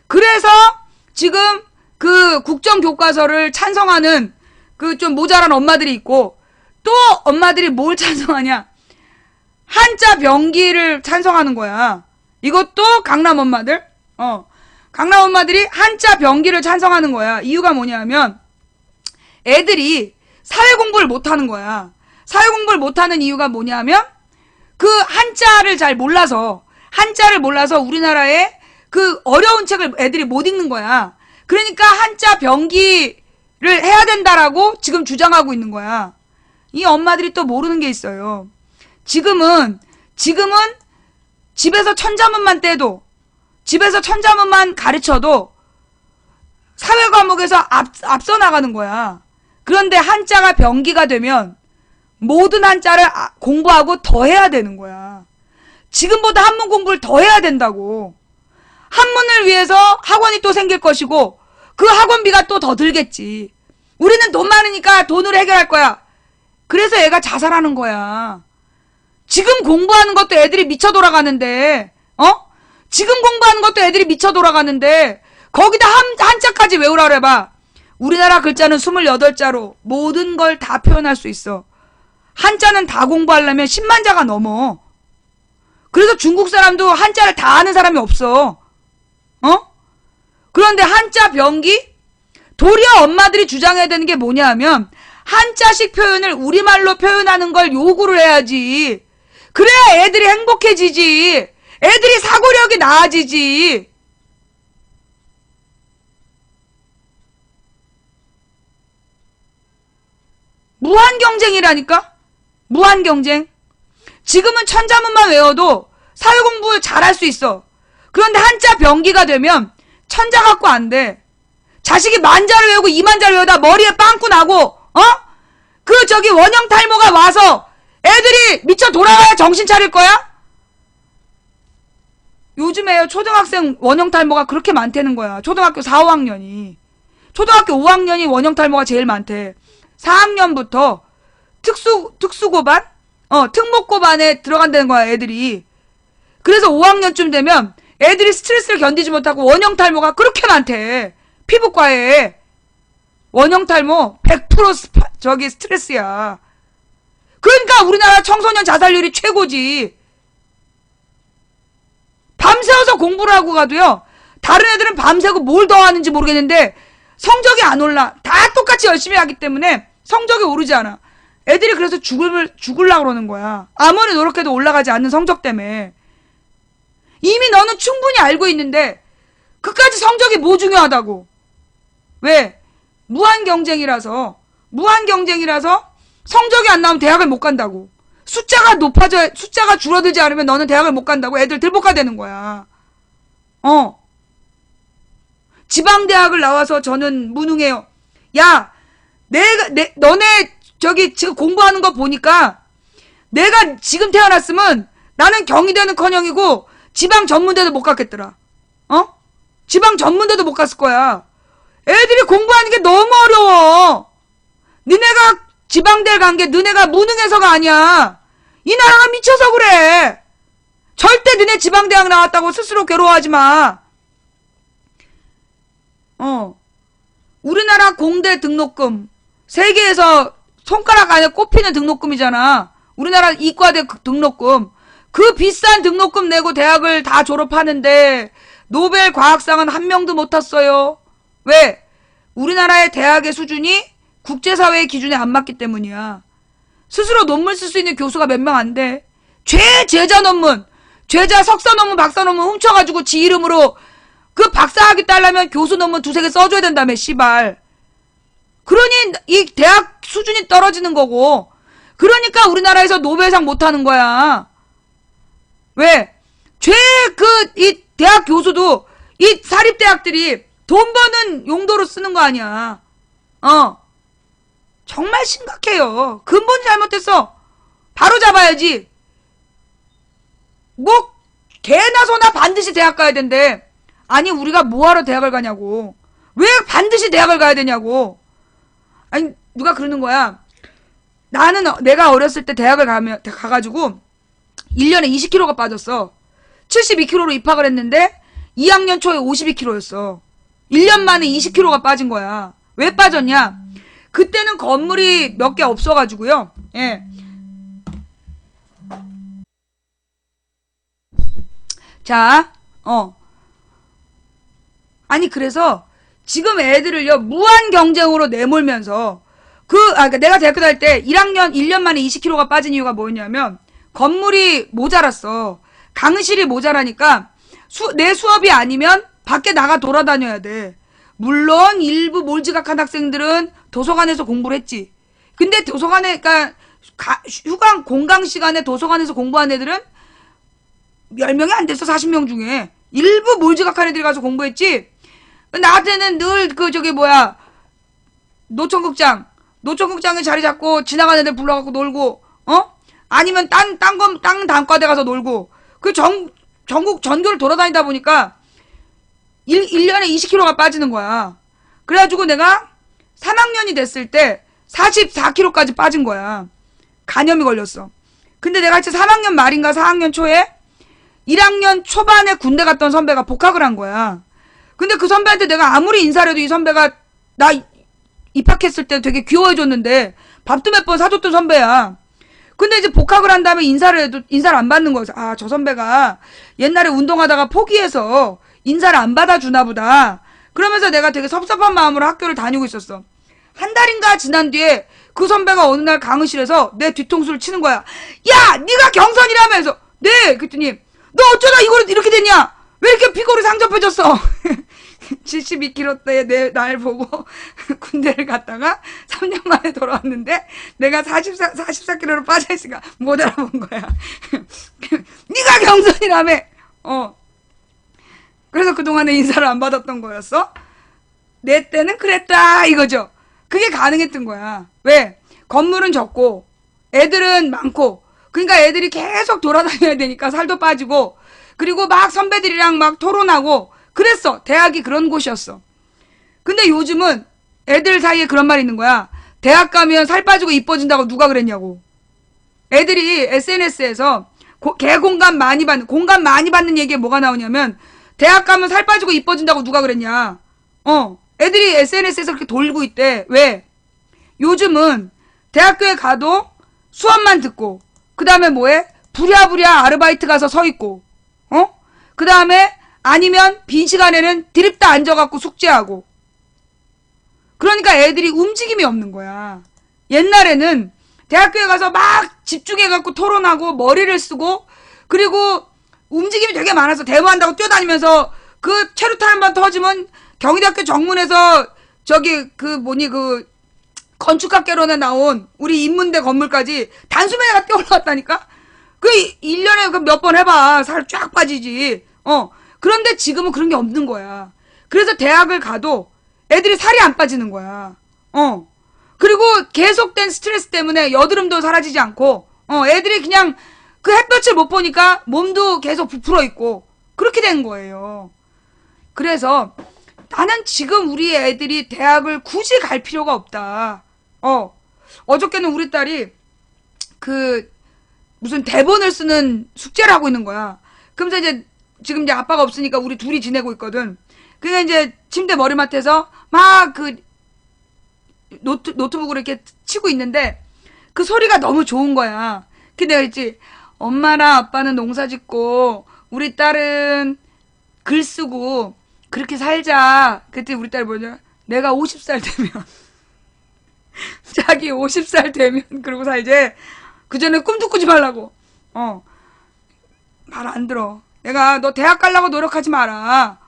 그래서 지금 그 국정교과서를 찬성하는 그 좀 모자란 엄마들이 있고, 또 엄마들이 뭘 찬성하냐? 한자 병기를 찬성하는 거야. 이것도 강남 엄마들? 강남 엄마들이 한자 병기를 찬성하는 거야. 이유가 뭐냐면, 애들이 사회 공부를 못하는 거야. 사회 공부를 못하는 이유가 뭐냐면, 그 한자를 몰라서 우리나라의 그 어려운 책을 애들이 못 읽는 거야. 그러니까 한자 병기를 해야 된다라고 지금 주장하고 있는 거야. 이 엄마들이 또 모르는 게 있어요. 지금은 집에서 천자문만 떼도, 집에서 천자문만 가르쳐도 사회 과목에서 앞서 나가는 거야. 그런데 한자가 병기가 되면 모든 한자를 공부하고 더 해야 되는 거야. 지금보다 한문 공부를 더 해야 된다고. 한문을 위해서 학원이 또 생길 것이고, 그 학원비가 또 더 들겠지. 우리는 돈 많으니까 돈으로 해결할 거야. 그래서 애가 자살하는 거야. 지금 공부하는 것도 애들이 미쳐 돌아가는데, 지금 공부하는 것도 애들이 미쳐 돌아가는데, 거기다 한자까지 외우라 그래봐. 우리나라 글자는 28자로 모든 걸 다 표현할 수 있어. 한자는 다 공부하려면 10만 자가 넘어. 그래서 중국 사람도 한자를 다 아는 사람이 없어. 그런데 한자 병기? 도리어 엄마들이 주장해야 되는 게 뭐냐 하면, 한자식 표현을 우리말로 표현하는 걸 요구를 해야지. 그래야 애들이 행복해지지. 애들이 사고력이 나아지지. 무한경쟁이라니까? 무한경쟁. 지금은 천자문만 외워도 사회공부 잘할 수 있어. 그런데 한자 병기가 되면 천자 갖고 안 돼. 자식이 만자를 외우고 이만자를 외우다 머리에 빵꾸 나고, 원형 탈모가 와서 애들이 미쳐 돌아가야 정신 차릴 거야? 요즘에 초등학생 원형 탈모가 그렇게 많다는 거야. 초등학교 4, 5학년이. 초등학교 5학년이 원형 탈모가 제일 많대. 4학년부터 특수고반? 특목고반에 들어간다는 거야, 애들이. 그래서 5학년쯤 되면 애들이 스트레스를 견디지 못하고 원형 탈모가 그렇게 많대. 피부과에. 원형 탈모 100% 스트레스야. 그러니까 우리나라 청소년 자살률이 최고지. 밤새워서 공부를 하고 가도요, 다른 애들은 밤새고 뭘 더 하는지 모르겠는데 성적이 안 올라. 다 똑같이 열심히 하기 때문에 성적이 오르지 않아. 애들이 그래서 죽으려고 그러는 거야. 아무리 노력해도 올라가지 않는 성적 때문에. 이미 너는 충분히 알고 있는데 그까지 성적이 뭐 중요하다고. 왜? 무한경쟁이라서 성적이 안 나오면 대학을 못 간다고. 숫자가 줄어들지 않으면 너는 대학을 못 간다고. 애들 들볶아대는 거야. 지방대학을 나와서 저는 무능해요. 야, 너네 지금 공부하는 거 보니까 내가 지금 태어났으면 나는 경희대는 커녕이고 지방 전문대도 못 갔겠더라. 지방 전문대도 못 갔을 거야. 애들이 공부하는 게 너무 어려워. 니네가 지방대를 간 게 너네가 무능해서가 아니야. 이 나라가 미쳐서 그래. 절대 너네 지방대학 나왔다고 스스로 괴로워하지 마. 우리나라 공대 등록금 세계에서 손가락 안에 꼽히는 등록금이잖아. 우리나라 이과대 등록금. 그 비싼 등록금 내고 대학을 다 졸업하는데 노벨 과학상은 한 명도 못 탔어요. 왜? 우리나라의 대학의 수준이 국제사회의 기준에 안 맞기 때문이야. 스스로 논문 쓸 수 있는 교수가 몇 명 안 돼. 제자 논문, 석사 논문, 박사 논문 훔쳐가지고 지 이름으로 그 박사학위 따려면 교수 논문 2-3개 써줘야 된다며, 씨발. 그러니 이 대학 수준이 떨어지는 거고, 그러니까 우리나라에서 노벨상 못하는 거야. 왜? 이 대학 교수도 이 사립대학들이 돈 버는 용도로 쓰는 거 아니야. 정말 심각해요. 근본이 잘못됐어. 바로 잡아야지. 개나 소나 반드시 대학 가야 된대. 아니, 우리가 뭐하러 대학을 가냐고. 왜 반드시 대학을 가야 되냐고. 아니, 누가 그러는 거야. 내가 어렸을 때 대학을 가가지고 1년에 20kg가 빠졌어. 72kg로 입학을 했는데 2학년 초에 52kg였어. 1년 만에 20kg가 빠진 거야. 왜 빠졌냐? 그때는 건물이 몇 개 없어가지고요. 예. 자, 아니, 그래서 지금 애들을요, 무한 경쟁으로 내몰면서, 그러니까 내가 대학교 다닐 때 1년 만에 20kg가 빠진 이유가 뭐였냐면, 건물이 모자랐어. 강의실이 모자라니까, 내 수업이 아니면 밖에 나가 돌아다녀야 돼. 물론, 일부 몰지각한 학생들은 도서관에서 공부를 했지. 근데 도서관에, 그러니까, 휴강, 공강 시간에 도서관에서 공부한 애들은 10명이 안 됐어, 40명 중에. 일부 몰지각한 애들이 가서 공부했지. 나한테는 늘 노천극장에 자리 잡고 지나가는 애들 불러갖고 놀고, 아니면 땅 단과대 가서 놀고, 전국 전교를 돌아다니다 보니까 1년에 20kg가 빠지는 거야. 그래가지고 내가 3학년이 됐을 때 44kg까지 빠진 거야. 간염이 걸렸어. 근데 내가 진짜 3학년 말인가 4학년 초에 1학년 초반에 군대 갔던 선배가 복학을 한 거야. 근데 그 선배한테 내가 아무리 인사를 해도 이 선배가 나 입학했을 때 되게 귀여워해줬는데 밥도 몇 번 사줬던 선배야. 근데 이제 복학을 한 다음에 인사를 해도 인사를 안 받는 거였어. 아, 저 선배가 옛날에 운동하다가 포기해서 인사를 안 받아주나 보다. 그러면서 내가 되게 섭섭한 마음으로 학교를 다니고 있었어. 한 달인가 지난 뒤에 그 선배가 어느 날 강의실에서 내 뒤통수를 치는 거야. 야, 네가 경선이라면서. 네. 그랬더니 너 어쩌다 이걸 이렇게 됐냐? 왜 이렇게 피골이 상접해졌어? 72kg대의 날 보고 군대를 갔다가 3년 만에 돌아왔는데 내가 44kg로 빠져있으니까 못 알아본 거야. 네가 경선이라며. 그래서 그동안에 인사를 안 받았던 거였어? 내 때는 그랬다 이거죠. 그게 가능했던 거야. 왜? 건물은 적고 애들은 많고 그러니까 애들이 계속 돌아다녀야 되니까 살도 빠지고 그리고 막 선배들이랑 막 토론하고 그랬어. 대학이 그런 곳이었어. 근데 요즘은 애들 사이에 그런 말이 있는 거야. 대학 가면 살 빠지고 이뻐진다고 누가 그랬냐고. 애들이 SNS에서 공감 많이 받는 얘기에 뭐가 나오냐면 대학 가면 살 빠지고 이뻐진다고 누가 그랬냐. 애들이 SNS에서 그렇게 돌고 있대. 왜? 요즘은 대학교에 가도 수업만 듣고 그 다음에 뭐해? 부랴부랴 아르바이트 가서 서 있고 그 다음에 아니면 빈 시간에는 드립다 앉아갖고 숙제하고 그러니까 애들이 움직임이 없는 거야. 옛날에는 대학교에 가서 막 집중해갖고 토론하고 머리를 쓰고 그리고 움직임이 되게 많아서 대모한다고 뛰어다니면서 그 체류탄 한 번 터지면 경희대학교 정문에서 건축학개론에 나온 우리 인문대 건물까지 단숨에 뛰어올라왔다니까? 그 1년에 몇 번 해봐. 살 쫙 빠지지. 그런데 지금은 그런 게 없는 거야. 그래서 대학을 가도 애들이 살이 안 빠지는 거야. 그리고 계속된 스트레스 때문에 여드름도 사라지지 않고, 애들이 그냥 그 햇볕을 못 보니까 몸도 계속 부풀어 있고, 그렇게 된 거예요. 그래서 나는 지금 우리 애들이 대학을 굳이 갈 필요가 없다. 어저께는 우리 딸이 무슨 대본을 쓰는 숙제를 하고 있는 거야. 그러면서 이제 지금 이제 아빠가 없으니까 우리 둘이 지내고 있거든. 그러니까 이제 침대 머리맡에서 막 노트북으로 이렇게 치고 있는데 그 소리가 너무 좋은 거야. 근데 내가 있지 엄마랑 아빠는 농사 짓고 우리 딸은 글 쓰고 그렇게 살자. 그때 우리 딸이 뭐냐? 내가 50살 되면 자기 50살 되면 그러고 살지. 그 전에 꿈도 꾸지 말라고. 말 안 들어. 내가 너 대학 가려고 노력하지 마라.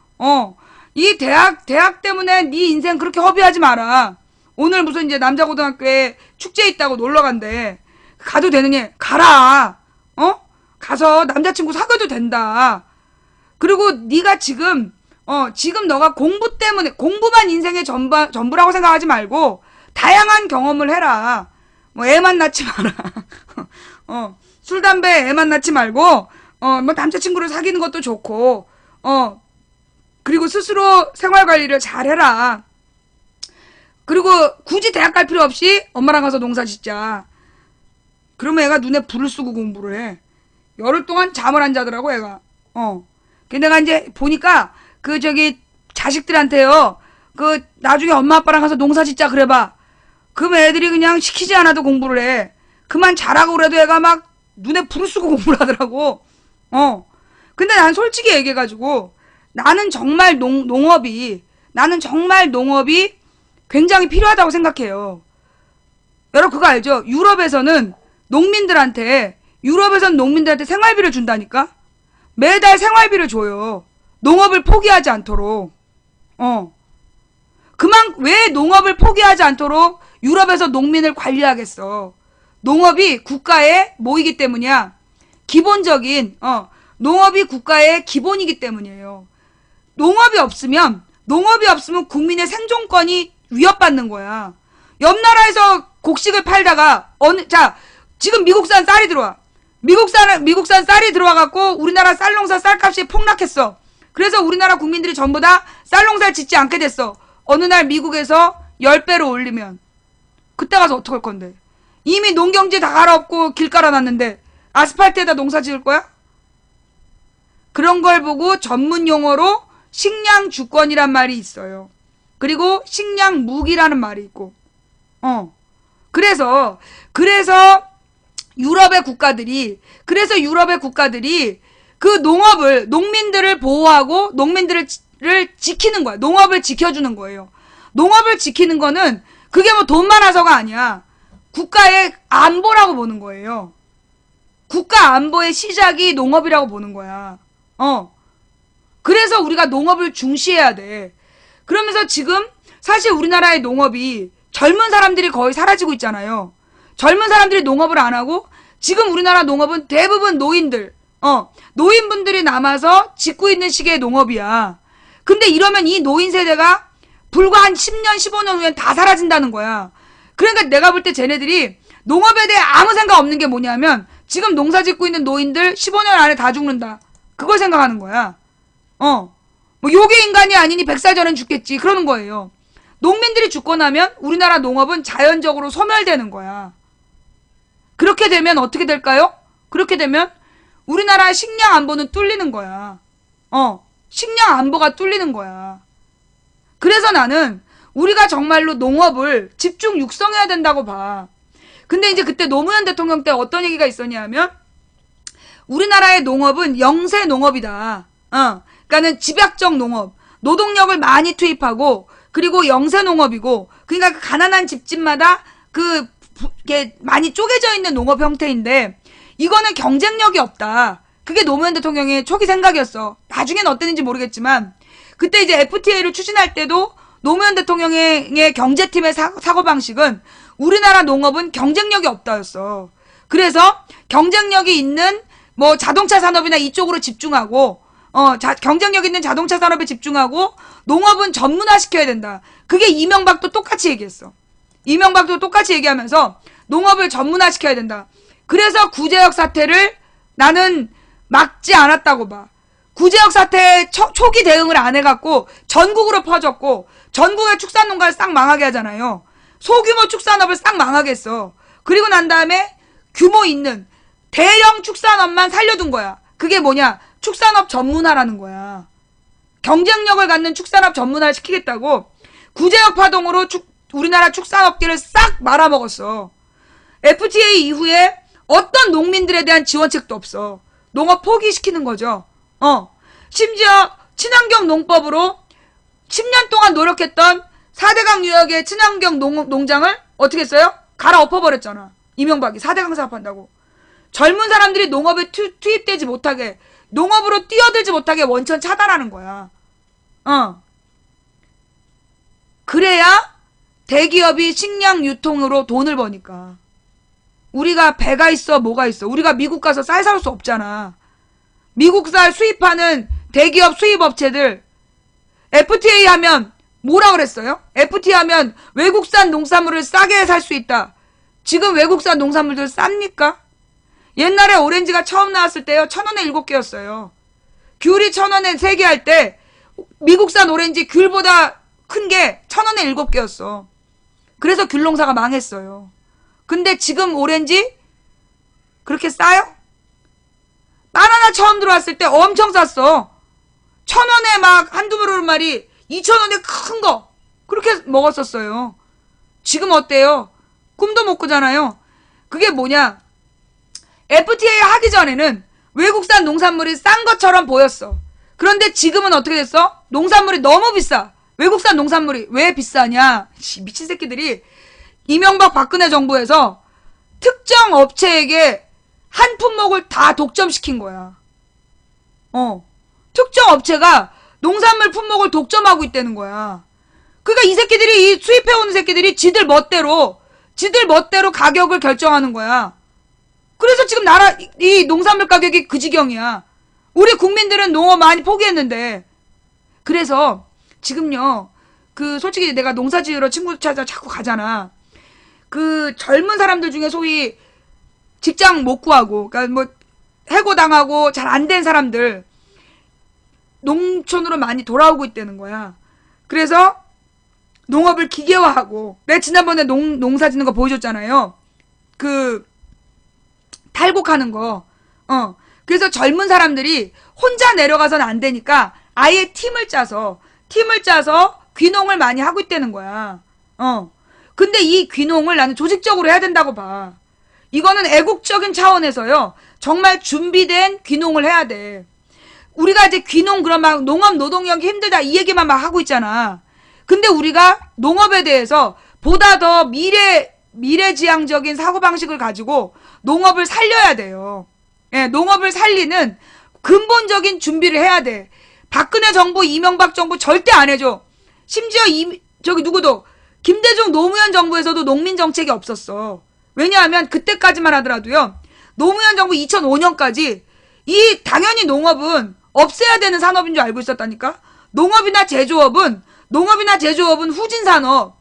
이 대학 때문에 네 인생 그렇게 허비하지 마라. 오늘 무슨 이제 남자고등학교에 축제 있다고 놀러 간대. 가도 되느냐? 가라. 가서 남자친구 사귀어도 된다. 그리고 네가 지금 너가 공부 때문에 공부만 인생의 전부라고 생각하지 말고 다양한 경험을 해라. 뭐 애만 낳지 마라. 술 담배 애만 낳지 말고 뭐 남자친구를 사귀는 것도 좋고 그리고 스스로 생활관리를 잘해라. 그리고 굳이 대학 갈 필요 없이 엄마랑 가서 농사 짓자. 그러면 애가 눈에 불을 쓰고 공부를 해. 열흘 동안 잠을 안 자더라고 애가. 내가 이제 보니까 자식들한테요. 나중에 엄마 아빠랑 가서 농사 짓자 그래봐. 그럼 애들이 그냥 시키지 않아도 공부를 해. 그만 잘하고 그래도 애가 막 눈에 불을 쓰고 공부를 하더라고. 근데 난 솔직히 얘기해가지고 나는 정말 농업이 굉장히 필요하다고 생각해요. 여러분 그거 알죠? 유럽에서는 농민들한테 생활비를 준다니까? 매달 생활비를 줘요. 농업을 포기하지 않도록. 왜 농업을 포기하지 않도록 유럽에서 농민을 관리하겠어? 농업이 국가의 뭐이기 때문이야? 농업이 국가의 기본이기 때문이에요. 농업이 없으면 국민의 생존권이 위협받는 거야. 옆 나라에서 곡식을 팔다가 지금 미국산 쌀이 들어와. 미국산 쌀이 들어와갖고 우리나라 쌀농사 쌀값이 폭락했어. 그래서 우리나라 국민들이 전부 다 쌀농사를 짓지 않게 됐어. 어느 날 미국에서 10배로 올리면 그때 가서 어떡할 건데? 이미 농경지 다 갈아엎고 길 깔아놨는데 아스팔트에다 농사 지을 거야? 그런 걸 보고 전문 용어로 식량주권이란 말이 있어요. 그리고 식량무기라는 말이 있고. 그래서 유럽의 국가들이 그 농민들을 보호하고 농민들을 지키는 거야. 농업을 지켜주는 거예요. 농업을 지키는 거는 그게 뭐 돈 많아서가 아니야. 국가의 안보라고 보는 거예요. 국가 안보의 시작이 농업이라고 보는 거야. 그래서 우리가 농업을 중시해야 돼. 그러면서 지금 사실 우리나라의 농업이 젊은 사람들이 거의 사라지고 있잖아요. 젊은 사람들이 농업을 안 하고 지금 우리나라 농업은 대부분 노인분들이 남아서 짓고 있는 시기의 농업이야. 근데 이러면 이 노인 세대가 불과 한 10년, 15년 후엔 다 사라진다는 거야. 그러니까 내가 볼 때 쟤네들이 농업에 대해 아무 생각 없는 게 뭐냐면 지금 농사 짓고 있는 노인들 15년 안에 다 죽는다. 그걸 생각하는 거야. 뭐 요게 인간이 아니니 100살 전엔 죽겠지. 그러는 거예요. 농민들이 죽고 나면 우리나라 농업은 자연적으로 소멸되는 거야. 그렇게 되면 어떻게 될까요? 그렇게 되면 우리나라 식량 안보는 뚫리는 거야. 식량 안보가 뚫리는 거야. 그래서 나는 우리가 정말로 농업을 집중 육성해야 된다고 봐. 근데 이제 그때 노무현 대통령 때 어떤 얘기가 있었냐면 우리나라의 농업은 영세 농업이다. 그러니까는 집약적 농업, 노동력을 많이 투입하고 그리고 영세 농업이고 그러니까 그 가난한 집집마다 이게 많이 쪼개져 있는 농업 형태인데 이거는 경쟁력이 없다. 그게 노무현 대통령의 초기 생각이었어. 나중엔 어땠는지 모르겠지만 그때 이제 FTA를 추진할 때도 노무현 대통령의 경제팀의 사고방식은 우리나라 농업은 경쟁력이 없다였어. 그래서 경쟁력이 있는 뭐 자동차 산업이나 이쪽으로 집중하고 경쟁력 있는 자동차 산업에 집중하고 농업은 전문화시켜야 된다. 그게 이명박도 똑같이 얘기했어. 이명박도 똑같이 얘기하면서 농업을 전문화시켜야 된다. 그래서 구제역 사태를 나는 막지 않았다고 봐. 구제역 사태에 초기 대응을 안 해갖고 전국으로 퍼졌고 전국의 축산농가를 싹 망하게 하잖아요. 소규모 축산업을 싹 망하게 했어. 그리고 난 다음에 규모 있는 대형 축산업만 살려둔 거야. 그게 뭐냐? 축산업 전문화라는 거야. 경쟁력을 갖는 축산업 전문화를 시키겠다고 구제역 파동으로 우리나라 축산업계를 싹 말아먹었어. FTA 이후에 어떤 농민들에 대한 지원책도 없어. 농업 포기시키는 거죠. 심지어 친환경 농법으로 10년 동안 노력했던 4대강 유역의 친환경 농장을 어떻게 했어요? 갈아엎어버렸잖아. 이명박이 4대강 사업한다고. 젊은 사람들이 농업에 투입되지 못하게, 농업으로 뛰어들지 못하게 원천 차단하는 거야. 그래야 대기업이 식량 유통으로 돈을 버니까. 우리가 배가 있어 뭐가 있어. 우리가 미국 가서 쌀 살 수 없잖아. 미국 쌀 수입하는 대기업 수입업체들 FTA 하면 뭐라 그랬어요? FTA 하면 외국산 농산물을 싸게 살 수 있다. 지금 외국산 농산물들 쌉니까? 옛날에 오렌지가 처음 나왔을 때요 1,000원에 7개였어요. 귤이 1,000원에 3개 할 때 미국산 오렌지 귤보다 큰 게 1,000원에 7개였어. 그래서 귤 농사가 망했어요. 근데 지금 오렌지 그렇게 싸요? 바나나 처음 들어왔을 때 엄청 쌌어. 1,000원에 막 한두 마리 2,000원에 큰 거 그렇게 먹었었어요. 지금 어때요? 꿈도 못 꾸잖아요. 그게 뭐냐? FTA 하기 전에는 외국산 농산물이 싼 것처럼 보였어. 그런데 지금은 어떻게 됐어? 농산물이 너무 비싸. 외국산 농산물이 왜 비싸냐? 미친 새끼들이 이명박 박근혜 정부에서 특정 업체에게 한 품목을 다 독점시킨 거야. 특정 업체가 농산물 품목을 독점하고 있다는 거야. 그러니까 이 새끼들이, 이 수입해오는 새끼들이 지들 멋대로 가격을 결정하는 거야. 그래서 지금 이 농산물 가격이 그 지경이야. 우리 국민들은 농업 많이 포기했는데. 그래서 지금요, 솔직히 내가 농사 지으러 친구 찾아 자꾸 가잖아. 젊은 사람들 중에 소위 직장 못 구하고, 그러니까 뭐, 해고당하고 잘 안 된 사람들, 농촌으로 많이 돌아오고 있다는 거야. 그래서 농업을 기계화하고, 내가 지난번에 농사 짓는 거 보여줬잖아요. 탈곡하는 거. 그래서 젊은 사람들이 혼자 내려가서는 안 되니까 아예 팀을 짜서 귀농을 많이 하고 있다는 거야. 근데 이 귀농을 나는 조직적으로 해야 된다고 봐. 이거는 애국적인 차원에서요. 정말 준비된 귀농을 해야 돼. 우리가 이제 귀농 그런 막 농업 노동력이 힘들다 이 얘기만 막 하고 있잖아. 근데 우리가 농업에 대해서 보다 더 미래지향적인 사고방식을 가지고 농업을 살려야 돼요. 예, 농업을 살리는 근본적인 준비를 해야 돼. 박근혜 정부, 이명박 정부 절대 안 해줘. 심지어 김대중 노무현 정부에서도 농민 정책이 없었어. 왜냐하면 그때까지만 하더라도요. 노무현 정부 2005년까지 당연히 농업은 없애야 되는 산업인 줄 알고 있었다니까. 농업이나 제조업은 후진산업,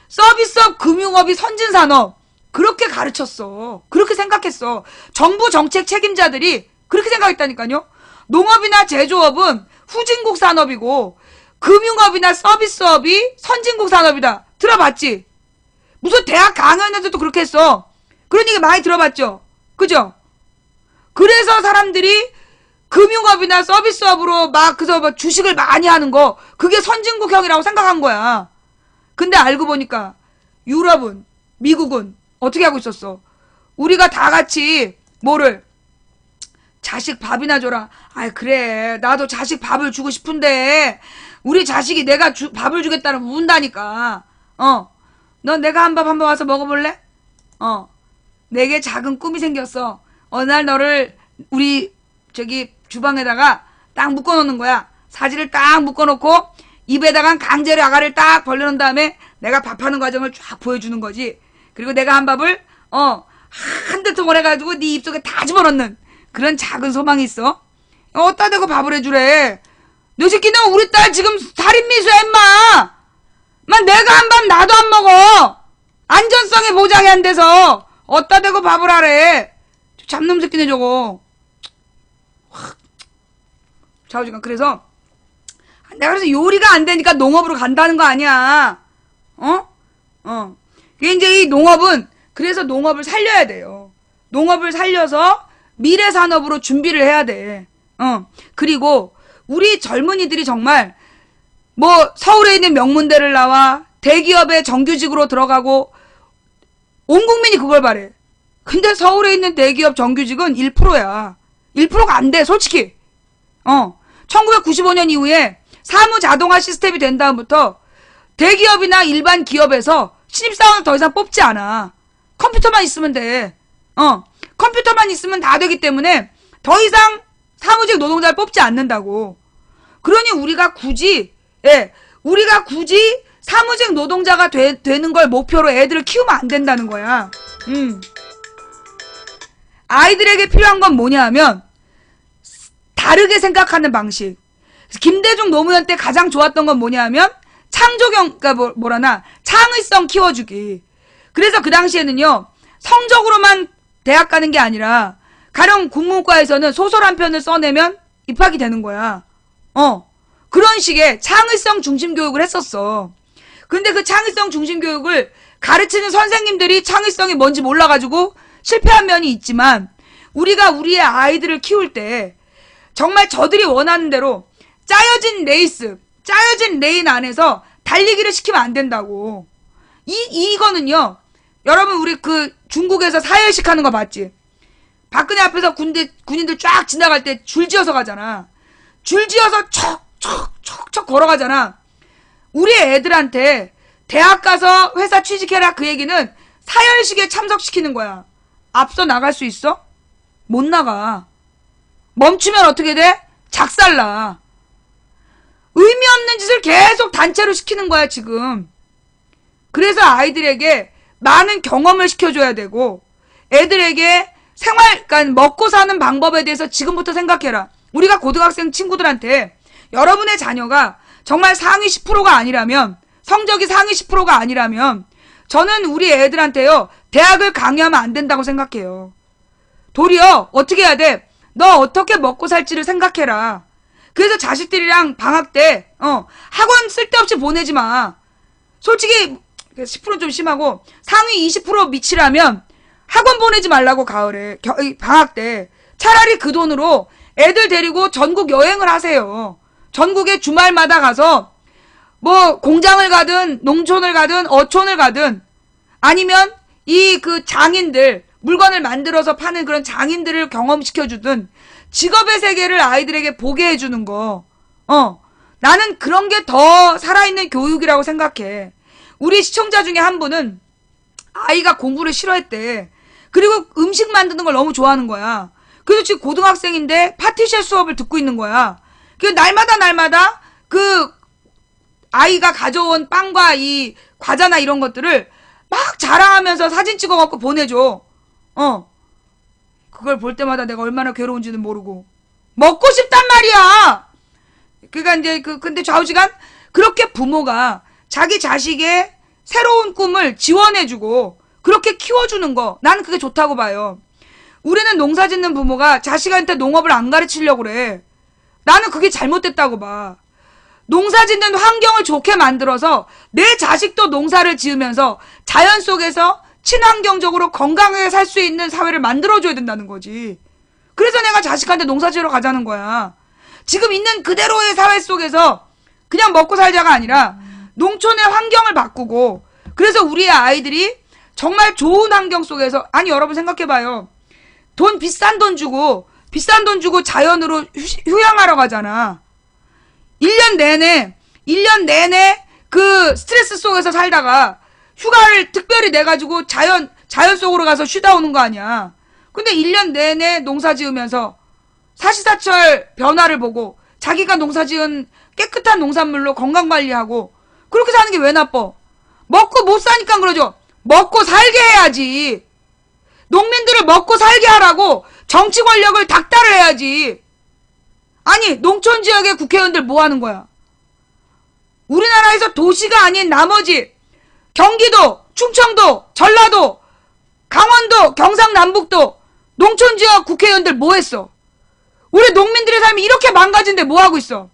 서비스업, 금융업이 선진산업. 그렇게 가르쳤어. 그렇게 생각했어. 정부 정책 책임자들이 그렇게 생각했다니까요. 농업이나 제조업은 후진국 산업이고 금융업이나 서비스업이 선진국 산업이다. 들어봤지? 무슨 대학 강연에서도 그렇게 했어. 그런 얘기 많이 들어봤죠? 그죠? 그래서 사람들이 금융업이나 서비스업으로 그래서 주식을 많이 하는 거, 그게 선진국형이라고 생각한 거야. 근데 알고 보니까 유럽은, 미국은 어떻게 하고 있었어? 우리가 다 같이 자식 밥이나 줘라. 그래. 나도 자식 밥을 주고 싶은데 우리 자식이 내가 밥을 주겠다는 운다니까. 너 내가 한 밥 한번 와서 먹어볼래? 내게 작은 꿈이 생겼어. 어느 날 너를 우리 주방에다가 딱 묶어놓는 거야. 사지를 딱 묶어놓고 입에다가 강제로 아가를 딱 벌려놓은 다음에 내가 밥하는 과정을 쫙 보여주는 거지. 그리고 내가 한 밥을 한 대통을 해가지고 네 입속에 다 집어넣는 그런 작은 소망이 있어. 어디다 대고 밥을 해주래. 너 새끼는 우리 딸 지금 살인미수야 임마. 내가 한 밥 나도 안 먹어. 안전성이 보장이 안 돼서 어디다 대고 밥을 하래. 잡놈 새끼네 저거. 좌우지간. 그래서 내가 요리가 안 되니까 농업으로 간다는 거 아니야. 그게 이제 이 농업은 그래서 농업을 살려야 돼요. 농업을 살려서 미래 산업으로 준비를 해야 돼. 그리고 우리 젊은이들이 정말 서울에 있는 명문대를 나와 대기업의 정규직으로 들어가고 온 국민이 그걸 바래. 근데 서울에 있는 대기업 정규직은 1%야. 1%가 안 돼, 솔직히. 1995년 이후에 사무 자동화 시스템이 된 다음부터 대기업이나 일반 기업에서 신입사원을 더 이상 뽑지 않아. 컴퓨터만 있으면 돼. 컴퓨터만 있으면 다 되기 때문에 더 이상 사무직 노동자를 뽑지 않는다고. 그러니 우리가 굳이 사무직 노동자가 되는 걸 목표로 애들을 키우면 안 된다는 거야. 아이들에게 필요한 건 뭐냐 하면 다르게 생각하는 방식. 김대중 노무현 때 가장 좋았던 건 뭐냐 하면 창의성 키워주기. 그래서 그 당시에는요, 성적으로만 대학 가는 게 아니라 가령 국문과에서는 소설 한 편을 써내면 입학이 되는 거야. 그런 식의 창의성 중심 교육을 했었어. 근데 그 창의성 중심 교육을 가르치는 선생님들이 창의성이 뭔지 몰라가지고 실패한 면이 있지만, 우리가 우리의 아이들을 키울 때 정말 저들이 원하는 대로 짜여진 레이스, 짜여진 레인 안에서 달리기를 시키면 안 된다고. 이거는요, 여러분, 우리 그 중국에서 사열식 하는 거 봤지? 박근혜 앞에서 군인들 쫙 지나갈 때 줄 지어서 가잖아. 줄 지어서 척척척척 걸어가잖아. 우리 애들한테 대학 가서 회사 취직해라 그 얘기는 사열식에 참석시키는 거야. 앞서 나갈 수 있어? 못 나가. 멈추면 어떻게 돼? 작살나. 의미 없는 짓을 계속 단체로 시키는 거야, 지금. 그래서 아이들에게 많은 경험을 시켜줘야 되고, 애들에게 그러니까 먹고 사는 방법에 대해서 지금부터 생각해라. 우리가 고등학생 친구들한테 여러분의 자녀가 정말 상위 10%가 아니라면, 성적이 상위 10%가 아니라면, 저는 우리 애들한테요, 대학을 강요하면 안 된다고 생각해요. 도리어, 어떻게 해야 돼? 너 어떻게 먹고 살지를 생각해라. 그래서 자식들이랑 방학 때, 학원 쓸데없이 보내지 마. 솔직히, 10% 좀 심하고, 상위 20% 미치라면, 학원 보내지 말라고, 가을에, 방학 때. 차라리 그 돈으로 애들 데리고 전국 여행을 하세요. 전국에 주말마다 가서, 뭐, 공장을 가든, 농촌을 가든, 어촌을 가든, 아니면, 장인들, 물건을 만들어서 파는 그런 장인들을 경험시켜주든, 직업의 세계를 아이들에게 보게 해주는 거. 나는 그런 게 더 살아있는 교육이라고 생각해. 우리 시청자 중에 한 분은 아이가 공부를 싫어했대. 그리고 음식 만드는 걸 너무 좋아하는 거야. 그래서 지금 고등학생인데 파티셰 수업을 듣고 있는 거야. 그 날마다 그 아이가 가져온 빵과 이 과자나 이런 것들을 막 자랑하면서 사진 찍어갖고 보내줘. 그걸 볼 때마다 내가 얼마나 괴로운지는 모르고. 먹고 싶단 말이야! 그니까 이제 근데 좌우지간 그렇게 부모가 자기 자식의 새로운 꿈을 지원해주고 그렇게 키워주는 거, 나는 그게 좋다고 봐요. 우리는 농사 짓는 부모가 자식한테 농업을 안 가르치려고 그래. 나는 그게 잘못됐다고 봐. 농사 짓는 환경을 좋게 만들어서 내 자식도 농사를 지으면서 자연 속에서 친환경적으로 건강하게 살 수 있는 사회를 만들어줘야 된다는 거지. 그래서 내가 자식한테 농사 지으러 가자는 거야. 지금 있는 그대로의 사회 속에서 그냥 먹고 살자가 아니라 농촌의 환경을 바꾸고, 그래서 우리의 아이들이 정말 좋은 환경 속에서, 아니 여러분 생각해봐요. 비싼 돈 주고 자연으로 휴양하러 가잖아. 1년 내내 그 스트레스 속에서 살다가 휴가를 특별히 내가지고 자연 속으로 가서 쉬다 오는 거 아니야. 근데 1년 내내 농사 지으면서 사시사철 변화를 보고 자기가 농사 지은 깨끗한 농산물로 건강관리하고 그렇게 사는 게 왜 나빠? 먹고 못 사니까 그러죠. 먹고 살게 해야지. 농민들을 먹고 살게 하라고 정치 권력을 닥달을 해야지. 아니, 농촌 지역의 국회의원들 뭐 하는 거야? 우리나라에서 도시가 아닌 나머지 경기도, 충청도, 전라도, 강원도, 경상남북도 농촌 지역 국회의원들 뭐 했어? 우리 농민들의 삶이 이렇게 망가진데 뭐 하고 있어?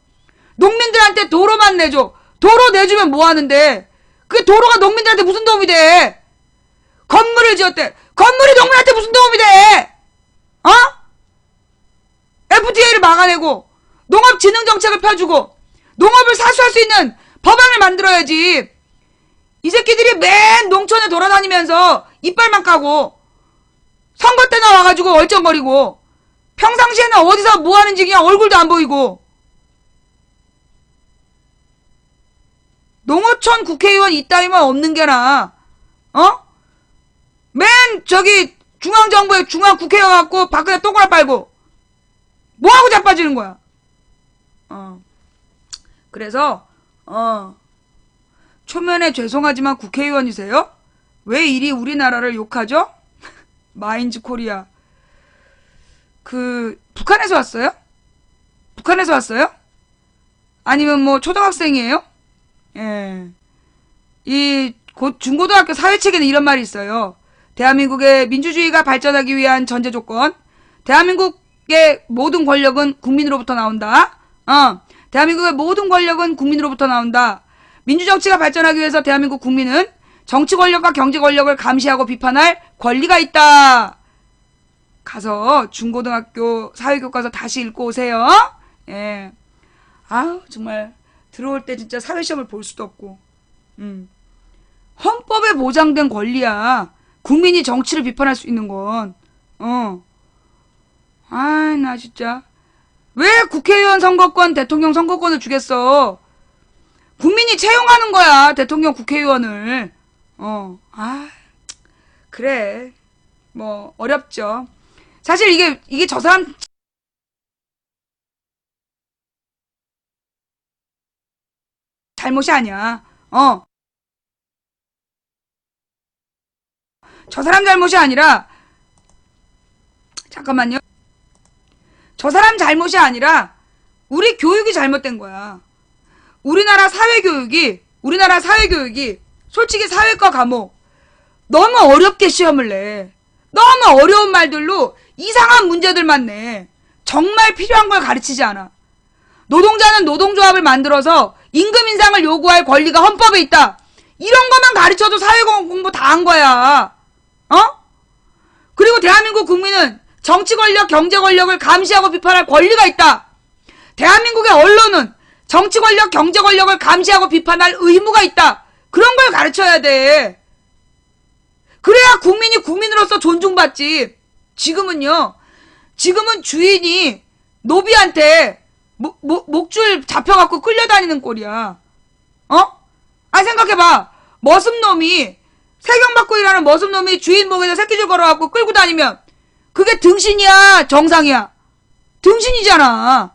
농민들한테 도로만 내줘. 도로 내주면 뭐 하는데? 그 도로가 농민들한테 무슨 도움이 돼? 건물을 지었대. 건물이 농민한테 무슨 도움이 돼? FTA를 막아내고 농업진흥정책을 펴주고 농업을 사수할 수 있는 법안을 만들어야지. 이 새끼들이 맨 농촌에 돌아다니면서 이빨만 까고 선거 때나 와가지고 얼쩡거리고 평상시에는 어디서 뭐 하는지 그냥 얼굴도 안 보이고. 농어촌 국회의원 이따위만 없는 게 나아. 맨 중앙정부에 중앙국회의원 갖고 박근혜 똥꼬나 빨고 뭐하고 자빠지는 거야. 그래서 초면에 죄송하지만 국회의원이세요? 왜 이리 우리나라를 욕하죠? 마인즈 코리아. 북한에서 왔어요? 북한에서 왔어요? 아니면 뭐 초등학생이에요? 예. 중고등학교 사회책에는 이런 말이 있어요. 대한민국의 민주주의가 발전하기 위한 전제 조건. 대한민국의 모든 권력은 국민으로부터 나온다. 대한민국의 모든 권력은 국민으로부터 나온다. 민주정치가 발전하기 위해서 대한민국 국민은 정치 권력과 경제 권력을 감시하고 비판할 권리가 있다. 가서 중고등학교 사회교과서 다시 읽고 오세요. 예. 아우, 정말 들어올 때 진짜 사회시험을 볼 수도 없고. 헌법에 보장된 권리야. 국민이 정치를 비판할 수 있는 건. 나 진짜. 왜 국회의원 선거권, 대통령 선거권을 주겠어? 국민이 채용하는 거야, 대통령, 국회의원을. 그래. 뭐, 어렵죠. 사실 이게 저 사람 잘못이 아니야. 저 사람 잘못이 아니라, 잠깐만요. 저 사람 잘못이 아니라, 우리 교육이 잘못된 거야. 우리나라 사회교육이, 솔직히 사회과 과목, 너무 어렵게 시험을 내. 너무 어려운 말들로 이상한 문제들만 내. 정말 필요한 걸 가르치지 않아. 노동자는 노동조합을 만들어서 임금 인상을 요구할 권리가 헌법에 있다. 이런 것만 가르쳐도 사회공부 다 한 거야. 그리고 대한민국 국민은 정치 권력, 경제 권력을 감시하고 비판할 권리가 있다. 대한민국의 언론은 정치 권력, 경제 권력을 감시하고 비판할 의무가 있다. 그런 걸 가르쳐야 돼. 그래야 국민이 국민으로서 존중받지. 지금은 주인이 노비한테 목줄 잡혀갖고 끌려다니는 꼴이야. 생각해봐. 머슴놈이, 세경받고 일하는 머슴놈이 주인 목에서 새끼줄 걸어갖고 끌고 다니면 그게 등신이야, 정상이야? 등신이잖아.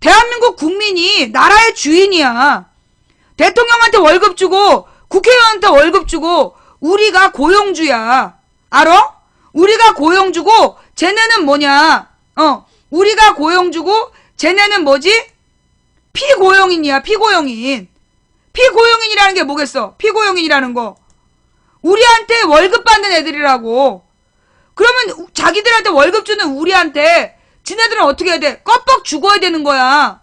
대한민국 국민이 나라의 주인이야. 대통령한테 월급 주고 국회의원한테 월급 주고 우리가 고용주야. 알아? 우리가 고용주고 쟤네는 뭐냐? 우리가 고용주고 쟤네는 뭐지? 피고용인이야. 피고용인. 피고용인이라는 게 뭐겠어? 피고용인이라는 거. 우리한테 월급 받는 애들이라고. 그러면 자기들한테 월급 주는 우리한테 지네들은 어떻게 해야 돼? 껍벅 죽어야 되는 거야.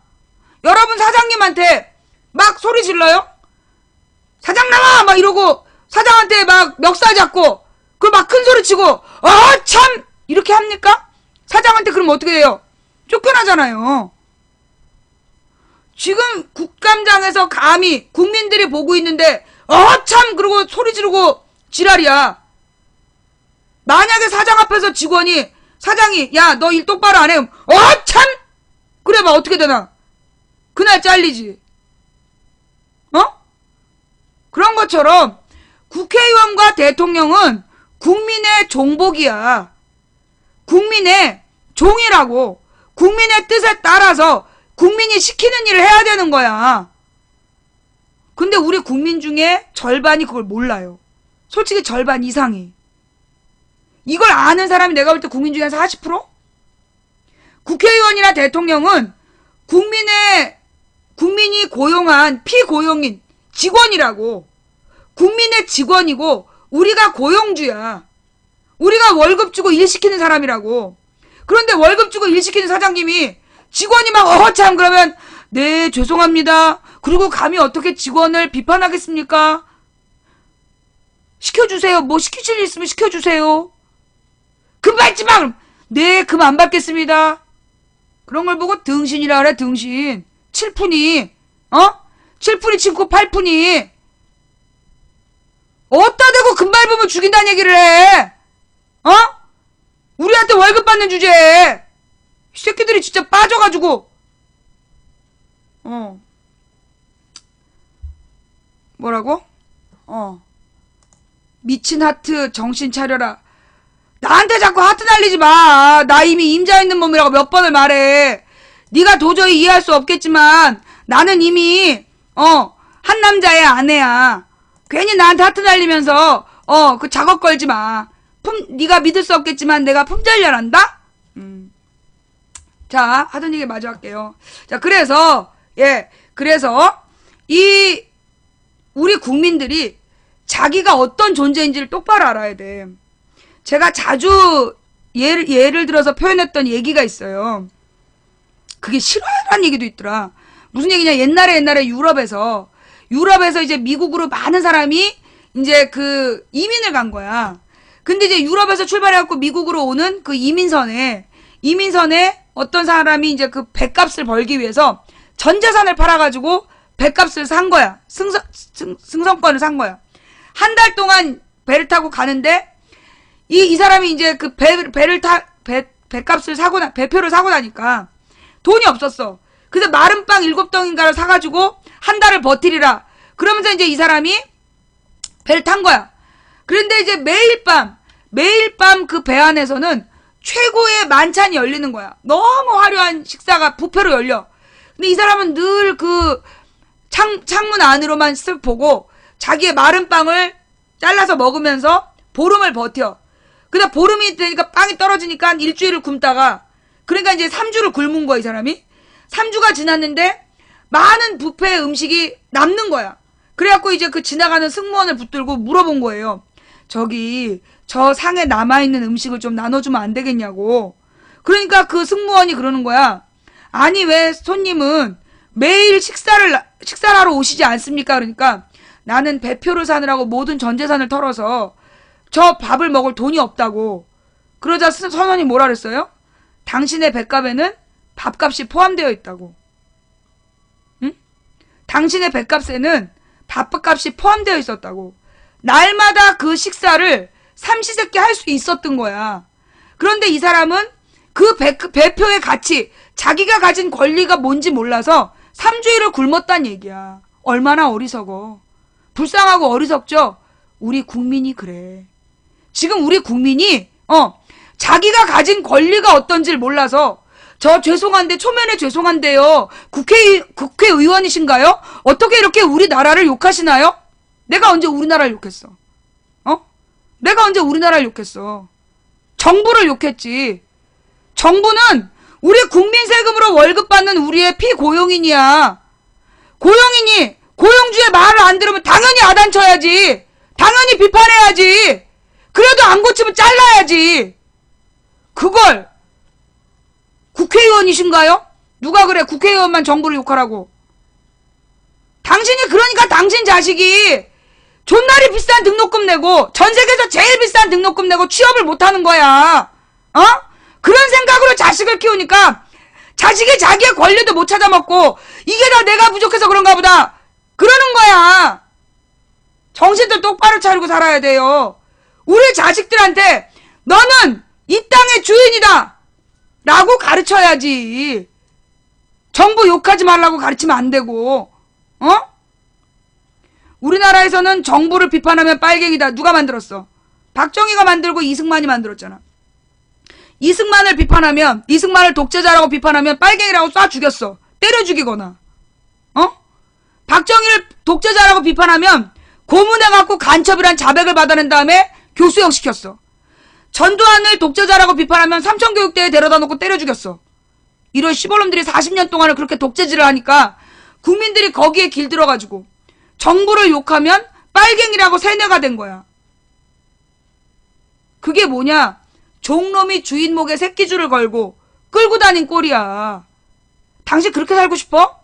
여러분 사장님한테 막 소리 질러요? 사장 나와! 막 이러고 사장한테 막 멱살 잡고 그걸 막 큰 소리 치고 참! 이렇게 합니까? 사장한테 그러면 어떻게 돼요? 쫓겨나잖아요. 지금 국감장에서 감히 국민들이 보고 있는데 참! 그러고 소리 지르고 지랄이야. 만약에 사장 앞에서 사장이 야 너 일 똑바로 안 해. 참! 그래 봐 어떻게 되나? 그날 잘리지. 그런 것처럼 국회의원과 대통령은 국민의 종복이야. 국민의 종이라고. 국민의 뜻에 따라서 국민이 시키는 일을 해야 되는 거야. 근데 우리 국민 중에 절반이 그걸 몰라요. 솔직히 절반 이상이. 이걸 아는 사람이 내가 볼 때 국민 중에서 40%? 국회의원이나 대통령은 국민이 고용한 피고용인 직원이라고. 국민의 직원이고 우리가 고용주야. 우리가 월급 주고 일 시키는 사람이라고. 그런데 월급 주고 일 시키는 사장님이 직원이 막 참 그러면 네 죄송합니다. 그리고 감히 어떻게 직원을 비판하겠습니까? 시켜주세요. 뭐 시키실 일 있으면 시켜주세요. 금 받지 마! 그럼 네, 금 안 받겠습니다. 그런 걸 보고 등신이라 그래, 등신. 7푼이, 7푼이 친구 8푼이. 어디다 대고 금 밟으면 죽인다는 얘기를 해? 우리한테 월급 받는 주제에. 이 새끼들이 진짜 빠져가지고. 뭐라고? 미친 하트 정신 차려라. 나한테 자꾸 하트 날리지 마. 나 이미 임자 있는 몸이라고 몇 번을 말해. 네가 도저히 이해할 수 없겠지만 나는 이미 한 남자의 아내야. 괜히 나한테 하트 날리면서 그 작업 걸지 마. 네가 믿을 수 없겠지만 내가 품절련한다? 자, 하던 얘기 마저 할게요. 자, 그래서 우리 국민들이 자기가 어떤 존재인지를 똑바로 알아야 돼. 제가 자주 예를 들어서 표현했던 얘기가 있어요. 그게 싫어요라는 얘기도 있더라. 무슨 얘기냐? 옛날에 유럽에서 이제 미국으로 많은 사람이 이제 그 이민을 간 거야. 근데 이제 유럽에서 출발해갖고 미국으로 오는 그 이민선에 어떤 사람이 이제 그 배값을 벌기 위해서 전 재산을 팔아가지고 배값을 산 거야. 승선권을 산 거야. 한 달 동안 배를 타고 가는데 이 사람이 이제 그 배값을 배표를 사고 나니까 돈이 없었어. 그래서 마른 빵 7덩인가를 사가지고 한 달을 버티리라. 그러면서 이제 이 사람이 배를 탄 거야. 그런데 이제 매일 밤 그 배 안에서는 최고의 만찬이 열리는 거야. 너무 화려한 식사가 뷔페로 열려. 근데 이 사람은 늘 그 창문 안으로만 쓱 보고 자기의 마른 빵을 잘라서 먹으면서 보름을 버텨. 근데 보름이 되니까 빵이 떨어지니까 일주일을 굶다가, 그러니까 이제 3주를 굶은 거야, 이 사람이. 3주가 지났는데 많은 뷔페 음식이 남는 거야. 그래갖고 이제 그 지나가는 승무원을 붙들고 물어본 거예요. 저기 저 상에 남아있는 음식을 좀 나눠주면 안 되겠냐고. 그러니까 그 승무원이 그러는 거야. 아니 왜 손님은 매일 식사를 하러 오시지 않습니까? 그러니까 나는 배표를 사느라고 모든 전 재산을 털어서 저 밥을 먹을 돈이 없다고. 그러자 선원이 뭐라 그랬어요? 당신의 배값에는 밥값이 포함되어 있다고. 응? 당신의 배값에는 밥값이 포함되어 있었다고. 날마다 그 식사를 삼시세끼 할 수 있었던 거야. 그런데 이 사람은 그 배표의 가치, 자기가 가진 권리가 뭔지 몰라서 3주일을 굶었단 얘기야. 얼마나 어리석어. 불쌍하고 어리석죠? 우리 국민이 그래. 지금 우리 국민이 자기가 가진 권리가 어떤지를 몰라서 저 죄송한데 초면에 죄송한데요. 국회의원이신가요? 어떻게 이렇게 우리나라를 욕하시나요? 내가 언제 우리나라를 욕했어? 내가 언제 우리나라를 욕했어? 정부를 욕했지. 정부는 우리 국민 세금으로 월급 받는 우리의 피고용인이야. 고용인이 고용주의 말을 안 들으면 당연히 야단쳐야지. 당연히 비판해야지. 그래도 안 고치면 잘라야지. 그걸 국회의원이신가요? 누가 그래 국회의원만 정부를 욕하라고. 당신이 그러니까 당신 자식이 존나리 비싼 등록금 내고 전 세계에서 제일 비싼 등록금 내고 취업을 못하는 거야. 그런 생각으로 자식을 키우니까 자식이 자기의 권리도 못 찾아먹고 이게 다 내가 부족해서 그런가 보다 그러는 거야. 정신들 똑바로 차리고 살아야 돼요. 우리 자식들한테 너는 이 땅의 주인이다 라고 가르쳐야지. 정부 욕하지 말라고 가르치면 안 되고. 우리나라에서는 정부를 비판하면 빨갱이다. 누가 만들었어? 박정희가 만들고 이승만이 만들었잖아. 이승만을 독재자라고 비판하면 빨갱이라고 쏴 죽였어. 때려 죽이거나. 박정희를 독재자라고 비판하면 고문해갖고 간첩이란 자백을 받아낸 다음에 교수형 시켰어. 전두환을 독재자라고 비판하면 삼천교육대에 데려다 놓고 때려 죽였어. 이런 시벌놈들이 40년 동안을 그렇게 독재질을 하니까 국민들이 거기에 길들어가지고 정부를 욕하면 빨갱이라고 세뇌가 된 거야. 그게 뭐냐? 종놈이 주인 목에 새끼줄을 걸고 끌고 다닌 꼴이야. 당신 그렇게 살고 싶어?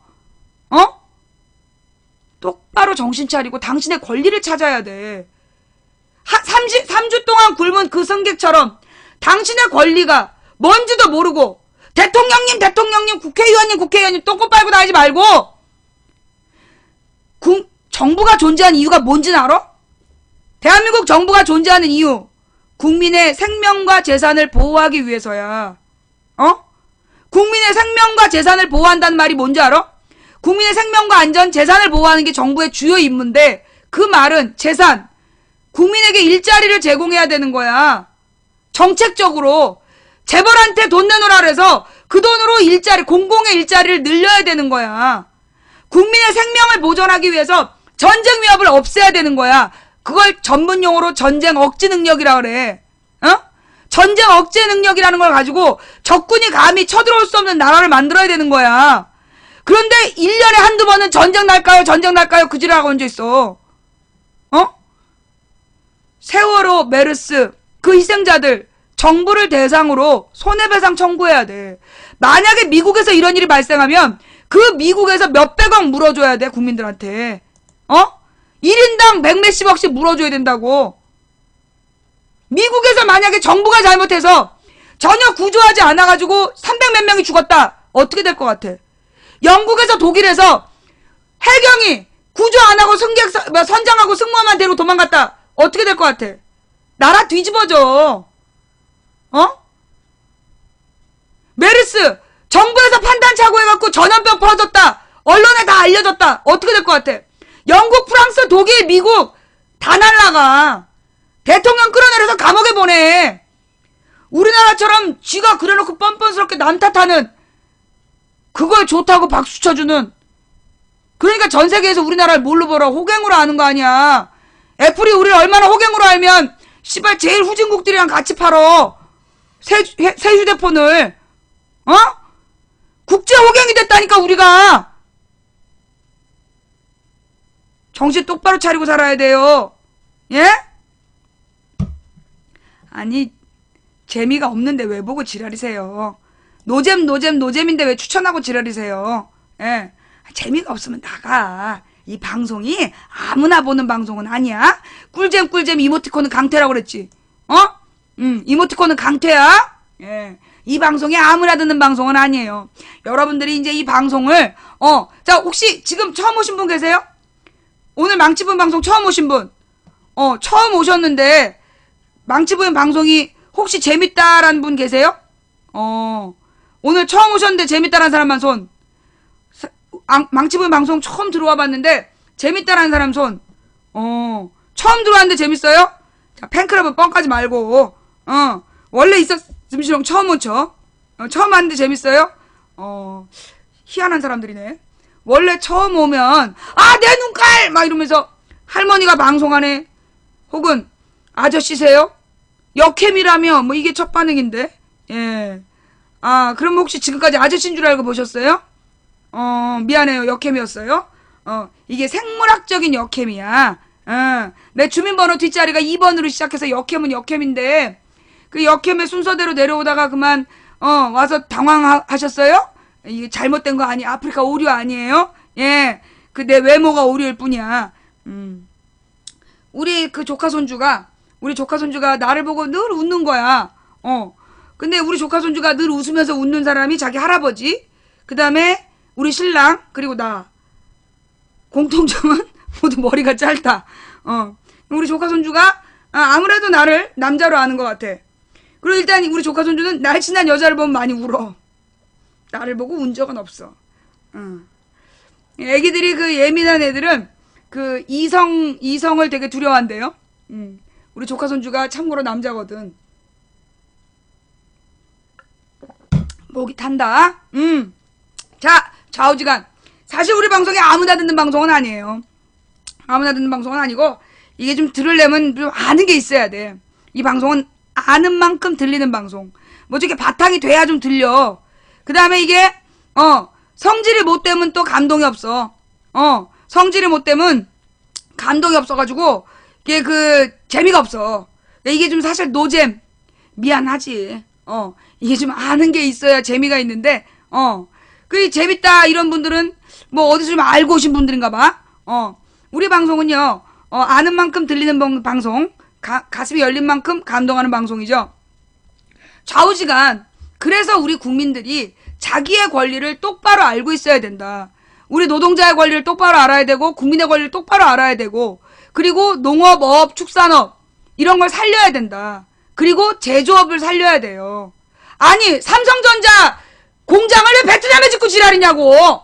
똑바로 정신 차리고 당신의 권리를 찾아야 돼. 3주 동안 굶은 그 승객처럼 당신의 권리가 뭔지도 모르고 대통령님, 국회의원님 똥꼬 빨고 다니지 말고 정부가 존재하는 이유가 뭔지는 알아? 대한민국 정부가 존재하는 이유 국민의 생명과 재산을 보호하기 위해서야. 국민의 생명과 재산을 보호한다는 말이 뭔지 알아? 국민의 생명과 안전, 재산을 보호하는 게 정부의 주요 임무인데 그 말은 재산, 국민에게 일자리를 제공해야 되는 거야. 정책적으로 재벌한테 돈 내놓으라 그래서 그 돈으로 공공의 일자리를 늘려야 되는 거야. 국민의 생명을 보존하기 위해서 전쟁 위협을 없애야 되는 거야. 그걸 전문용어로 전쟁 억지 능력이라 그래. 전쟁 억제 능력이라는 걸 가지고 적군이 감히 쳐들어올 수 없는 나라를 만들어야 되는 거야. 그런데 1년에 한두 번은 전쟁 날까요 그 지랄하고 얹어있어. 세월호, 메르스 그 희생자들 정부를 대상으로 손해배상 청구해야 돼. 만약에 미국에서 이런 일이 발생하면 그 미국에서 몇백억 물어줘야 돼 국민들한테. 1인당 백몇십억씩 물어줘야 된다고. 미국에서 만약에 정부가 잘못해서 전혀 구조하지 않아가지고 300 몇 명이 죽었다. 어떻게 될 것 같아? 영국에서 독일에서 해경이 구조 안 하고 선장하고 승무원만 데리고 도망갔다. 어떻게 될 것 같아? 나라 뒤집어져. 메르스 정부에서 판단 착오해갖고 전염병 퍼졌다. 언론에 다 알려졌다. 어떻게 될 것 같아? 영국, 프랑스, 독일, 미국 다 날라가. 대통령 끌어내려서 감옥에 보내. 우리나라처럼 쥐가 그래놓고 뻔뻔스럽게 남 탓하는, 그걸 좋다고 박수 쳐주는, 그러니까 전 세계에서 우리나라를 뭘로 보라? 호갱으로 아는 거 아니야. 애플이 우리를 얼마나 호갱으로 알면 씨발 제일 후진국들이랑 같이 팔어. 새 휴대폰을. 국제 호갱이 됐다니까 우리가. 정신 똑바로 차리고 살아야 돼요. 예? 아니 재미가 없는데 왜 보고 지랄이세요. 노잼인데 왜 추천하고 지랄이세요. 예. 재미가 없으면 나가. 이 방송이 아무나 보는 방송은 아니야. 꿀잼 이모티콘은 강퇴라고 그랬지. 이모티콘은 강퇴야. 예. 이 방송이 아무나 듣는 방송은 아니에요. 여러분들이 이제 이 방송을 자 혹시 지금 처음 오신 분 계세요? 오늘 망치부인 방송 처음 오신 분. 처음 오셨는데 망치부인 방송이 혹시 재밌다라는 분 계세요? 오늘 처음 오셨는데 재밌다라는 사람만 손. 망치부인 방송 처음 들어와 봤는데 재밌다라는 사람 손. 처음 들어왔는데 재밌어요? 자, 팬클럽은 뻥까지 말고. 원래 있었음시롱 처음 오죠. 처음 왔는데 재밌어요? 희한한 사람들이네. 원래 처음 오면 내 눈깔 막 이러면서 할머니가 방송하네. 혹은 아저씨세요? 역캠이라며 뭐 이게 첫 반응인데. 예. 그럼 혹시 지금까지 아저씨인 줄 알고 보셨어요? 미안해요. 역캠이었어요. 이게 생물학적인 역캠이야. 내 주민번호 뒷자리가 2번으로 시작해서 역캠은 역캠인데 그 역캠의 순서대로 내려오다가 그만 와서 당황하셨어요? 이게 잘못된 거 아니? 아프리카 오류 아니에요? 예. 그 내 외모가 오류일 뿐이야. 우리 조카 손주가 나를 보고 늘 웃는 거야. 근데 우리 조카 손주가 늘 웃으면서 웃는 사람이 자기 할아버지, 그 다음에 우리 신랑, 그리고 나. 공통점은 모두 머리가 짧다. 우리 조카 손주가 아무래도 나를 남자로 아는 것 같아. 그리고 일단 우리 조카 손주는 날씬한 여자를 보면 많이 울어. 나를 보고 운 적은 없어. 애기들이 예민한 애들은 이성을 되게 두려워한대요. 우리 조카 손주가 참고로 남자거든. 목이 탄다. 자, 좌우지간. 사실 우리 방송이 아무나 듣는 방송은 아니에요. 아무나 듣는 방송은 아니고 이게 좀 들으려면 좀 아는 게 있어야 돼. 이 방송은 아는 만큼 들리는 방송. 뭐 저게 바탕이 돼야 좀 들려. 그 다음에 이게 성질이 못 되면 또 감동이 없어. 성질이 못 되면 감동이 없어가지고 이게 재미가 없어. 이게 좀 사실 노잼. 미안하지. 이게 좀 아는 게 있어야 재미가 있는데 재밌다 이런 분들은 뭐 어디서 좀 알고 오신 분들인가 봐. 우리 방송은요 아는 만큼 들리는 방송, 가슴이 열린 만큼 감동하는 방송이죠. 좌우지간. 그래서 우리 국민들이 자기의 권리를 똑바로 알고 있어야 된다. 우리 노동자의 권리를 똑바로 알아야 되고 국민의 권리를 똑바로 알아야 되고 그리고 농업, 어업, 축산업 이런 걸 살려야 된다. 그리고 제조업을 살려야 돼요. 아니 삼성전자 공장을 왜 베트남에 짓고 지랄이냐고.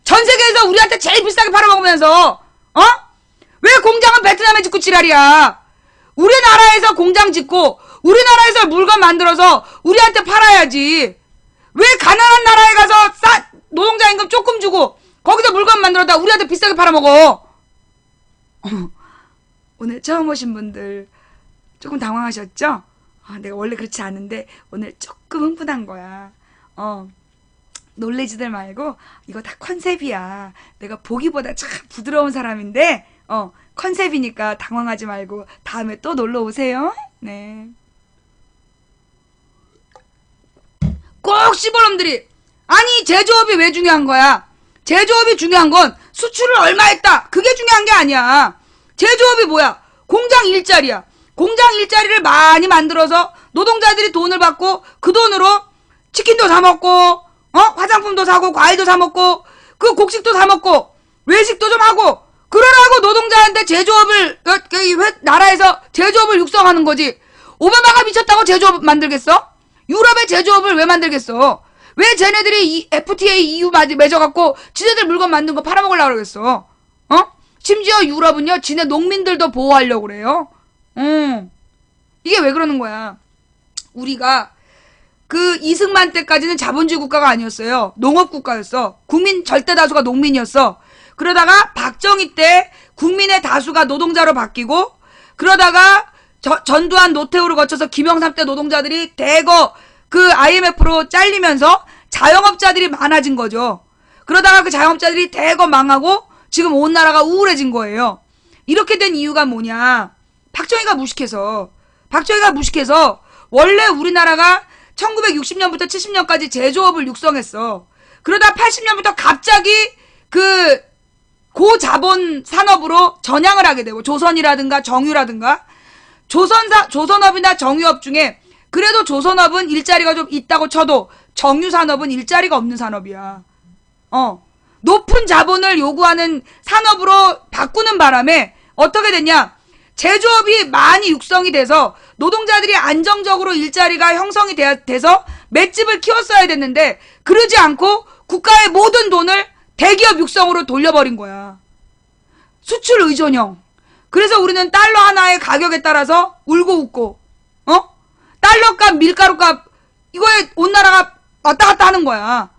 전 세계에서 우리한테 제일 비싸게 팔아먹으면서 왜 공장은 베트남에 짓고 지랄이야. 우리나라에서 공장 짓고 우리나라에서 물건 만들어서 우리한테 팔아야지. 왜 가난한 나라에 가서 노동자 임금 조금 주고 거기서 물건 만들어다 우리한테 비싸게 팔아먹어. 오늘 처음 오신 분들 조금 당황하셨죠? 내가 원래 그렇지 않은데 오늘 조금 흥분한 거야. 놀래지들 말고 이거 다 컨셉이야. 내가 보기보다 참 부드러운 사람인데 컨셉이니까 당황하지 말고 다음에 또 놀러 오세요. 네. 꼭 시벌놈들이 아니 제조업이 왜 중요한 거야? 제조업이 중요한 건 수출을 얼마 했다. 그게 중요한 게 아니야. 제조업이 뭐야? 공장 일자리야. 공장 일자리를 많이 만들어서 노동자들이 돈을 받고 그 돈으로 치킨도 사 먹고 화장품도 사고 과일도 사 먹고 그 곡식도 사 먹고 외식도 좀 하고 그러라고 노동자한테 제조업을 나라에서 제조업을 육성하는 거지. 오바마가 미쳤다고 제조업 만들겠어? 유럽의 제조업을 왜 만들겠어? 왜 쟤네들이 이 FTA EU 맺어갖고 지네들 물건 만든 거 팔아먹으려고 그러겠어? 심지어 유럽은요 지네 농민들도 보호하려고 그래요. 이게 왜 그러는 거야? 우리가 그 이승만 때까지는 자본주의 국가가 아니었어요. 농업 국가였어. 국민 절대 다수가 농민이었어. 그러다가 박정희 때 국민의 다수가 노동자로 바뀌고 그러다가 전두환 노태우를 거쳐서 김영삼 때 노동자들이 대거 그 IMF로 잘리면서 자영업자들이 많아진 거죠. 그러다가 그 자영업자들이 대거 망하고 지금 온 나라가 우울해진 거예요. 이렇게 된 이유가 뭐냐? 박정희가 무식해서 원래 우리나라가 1960년부터 70년까지 제조업을 육성했어. 그러다 80년부터 갑자기 그 고자본 산업으로 전향을 하게 되고 조선이라든가 정유라든가 조선업이나 정유업 중에 그래도 조선업은 일자리가 좀 있다고 쳐도 정유산업은 일자리가 없는 산업이야. 높은 자본을 요구하는 산업으로 바꾸는 바람에 어떻게 됐냐? 제조업이 많이 육성이 돼서 노동자들이 안정적으로 일자리가 형성이 돼서 맷집을 키웠어야 됐는데 그러지 않고 국가의 모든 돈을 대기업 육성으로 돌려버린 거야. 수출 의존형. 그래서 우리는 달러 하나의 가격에 따라서 울고 웃고 달러값 밀가루값 이거에 온 나라가 왔다 갔다 하는 거야.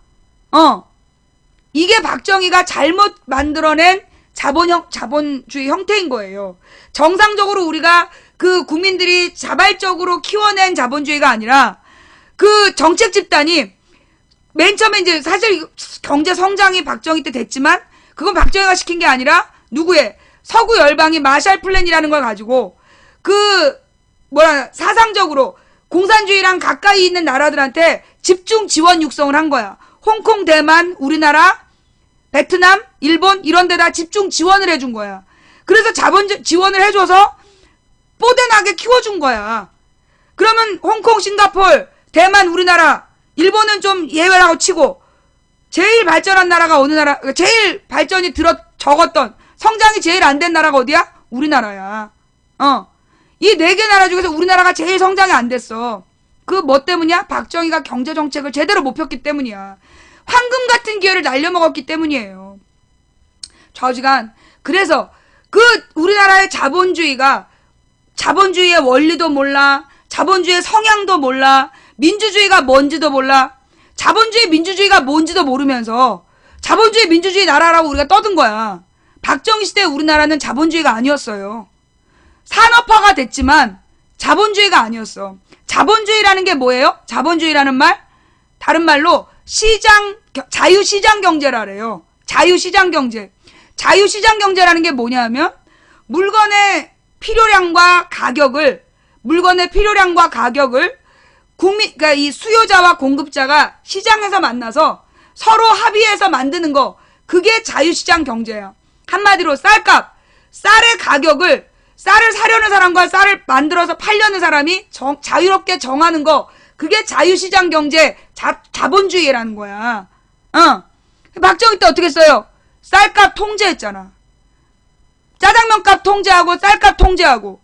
이게 박정희가 잘못 만들어낸 자본주의 형태인 거예요. 정상적으로 우리가 그 국민들이 자발적으로 키워낸 자본주의가 아니라 그 정책 집단이 맨 처음에 이제 사실 경제 성장이 박정희 때 됐지만 그건 박정희가 시킨 게 아니라 누구의 서구 열방이 마샬 플랜이라는 걸 가지고 사상적으로 공산주의랑 가까이 있는 나라들한테 집중 지원 육성을 한 거야. 홍콩, 대만, 우리나라, 베트남, 일본 이런 데다 집중 지원을 해준 거야. 그래서 자본 지원을 해줘서 뽀대나게 키워준 거야. 그러면 홍콩, 싱가폴, 대만, 우리나라, 일본은 좀 예외라고 치고 제일 발전한 나라가 어느 나라, 제일 발전이 적었던 성장이 제일 안 된 나라가 어디야? 우리나라야. 이 4개 나라 중에서 우리나라가 제일 성장이 안 됐어. 그 뭐 때문이야? 박정희가 경제정책을 제대로 못 폈기 때문이야. 황금 같은 기회를 날려먹었기 때문이에요. 좌우지간. 그래서 그 우리나라의 자본주의의 원리도 몰라. 자본주의의 성향도 몰라. 민주주의가 뭔지도 몰라. 자본주의 민주주의가 뭔지도 모르면서 자본주의 민주주의 나라라고 우리가 떠든 거야. 박정희 시대 우리나라는 자본주의가 아니었어요. 산업화가 됐지만 자본주의가 아니었어. 자본주의라는 게 뭐예요? 자본주의라는 말? 다른 말로 자유시장 경제라 그래요. 자유시장 경제. 자유시장 경제라는 게 뭐냐면 물건의 필요량과 가격을 그러니까 이 수요자와 공급자가 시장에서 만나서 서로 합의해서 만드는 거, 그게 자유시장 경제야. 한마디로 쌀값, 쌀의 가격을 쌀을 사려는 사람과 쌀을 만들어서 팔려는 사람이 자유롭게 정하는 거, 그게 자유시장 경제, 자본주의라는 거야. 박정희 때 어떻게 했어요? 쌀값 통제했잖아. 짜장면값 통제하고 쌀값 통제하고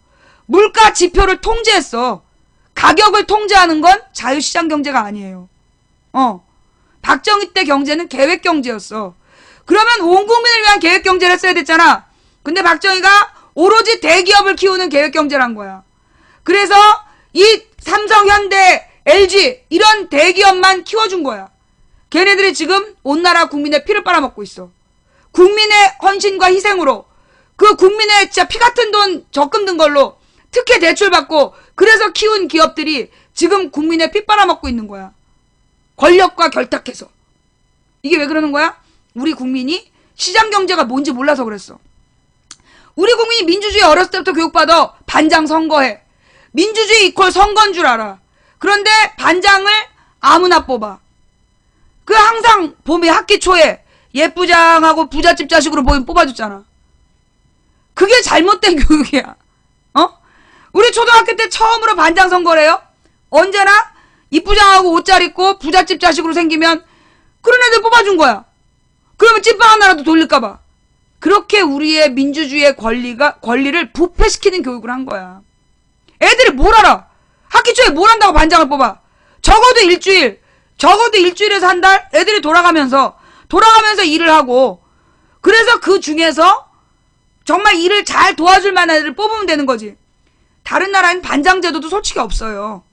물가 지표를 통제했어. 가격을 통제하는 건 자유시장 경제가 아니에요. 박정희 때 경제는 계획 경제였어. 그러면 온 국민을 위한 계획 경제를 했어야 됐잖아. 근데 박정희가 오로지 대기업을 키우는 계획 경제를 한 거야. 그래서 이 삼성, 현대, LG 이런 대기업만 키워준 거야. 걔네들이 지금 온 나라 국민의 피를 빨아먹고 있어. 국민의 헌신과 희생으로 그 국민의 진짜 피 같은 돈 적금 든 걸로 특혜 대출 받고 그래서 키운 기업들이 지금 국민의 피 빨아먹고 있는 거야. 권력과 결탁해서. 이게 왜 그러는 거야? 우리 국민이 시장 경제가 뭔지 몰라서 그랬어. 우리 국민이 민주주의 어렸을 때부터 교육받아. 반장 선거해. 민주주의 이퀄 선거인 줄 알아. 그런데 반장을 아무나 뽑아. 그 항상 봄에 학기 초에 예부장하고 부잣집 자식으로 뽑아줬잖아. 그게 잘못된 교육이야. 우리 초등학교 때 처음으로 반장 선거래요. 언제나 이쁘장하고 옷 잘 입고 부잣집 자식으로 생기면 그런 애들 뽑아준 거야. 그러면 찐빵 하나라도 돌릴까봐. 그렇게 우리의 민주주의의 권리를 부패시키는 교육을 한 거야. 애들이 뭘 알아? 학기 초에 뭘 한다고 반장을 뽑아? 적어도 일주일에서 한 달 애들이 돌아가면서 일을 하고, 그래서 그 중에서 정말 일을 잘 도와줄 만한 애들을 뽑으면 되는 거지. 다른 나라엔 반장 제도도 솔직히 없어요.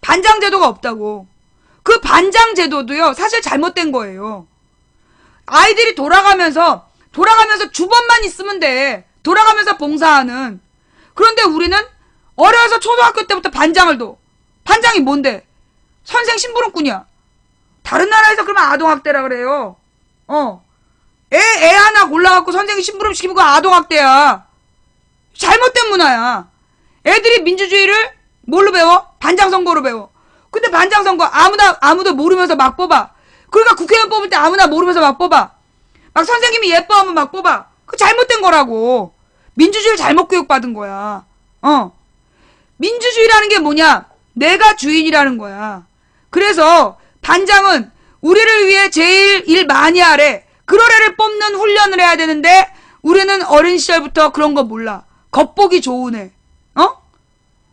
반장 제도가 없다고. 그 반장 제도도요, 사실 잘못된 거예요. 아이들이 돌아가면서 주번만 있으면 돼. 돌아가면서 봉사하는. 그런데 우리는 어려서 초등학교 때부터 반장을 둬. 반장이 뭔데? 선생 심부름꾼이야. 다른 나라에서 그러면 아동학대라 그래요. 애 하나 골라갖고 선생이 심부름 시키는 거 아동학대야. 잘못된 문화야. 애들이 민주주의를 뭘로 배워? 반장 선거로 배워. 근데 반장 선거 아무도 모르면서 막 뽑아. 그러니까 국회의원 뽑을 때 아무나 모르면서 막 뽑아. 막 선생님이 예뻐하면 막 뽑아. 그 잘못된 거라고. 민주주의를 잘못 교육받은 거야. 민주주의라는 게 뭐냐? 내가 주인이라는 거야. 그래서 반장은 우리를 위해 제일 일 많이 하래. 그런 애를 뽑는 훈련을 해야 되는데 우리는 어린 시절부터 그런 거 몰라. 겉보기 좋은 애.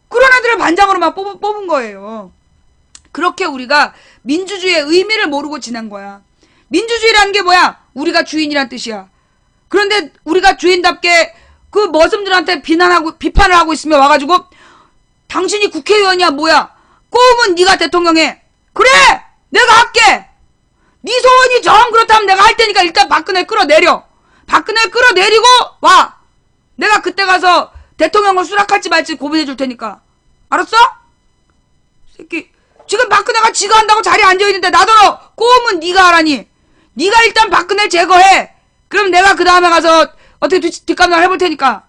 그런 애들을 반장으로 막 뽑은 거예요. 그렇게 우리가 민주주의의 의미를 모르고 지난 거야. 민주주의라는 게 뭐야? 우리가 주인이란 뜻이야. 그런데 우리가 주인답게 그 머슴들한테 비판을 하고 있으면 와가지고 당신이 국회의원이야 뭐야? 꼬우면 네가 대통령 해. 그래! 내가 할게! 네 소원이 정 그렇다면 내가 할 테니까 일단 박근혜 끌어내려. 박근혜 끌어내리고 와! 내가 그때 가서 대통령을 수락할지 말지 고민해 줄 테니까. 알았어? 새끼. 지금 박근혜가 지가 한다고 자리에 앉아있는데 나더러 꼬우면 네가 하라니. 네가 일단 박근혜 제거해. 그럼 내가 그 다음에 가서 어떻게 뒷감당을 해볼 테니까.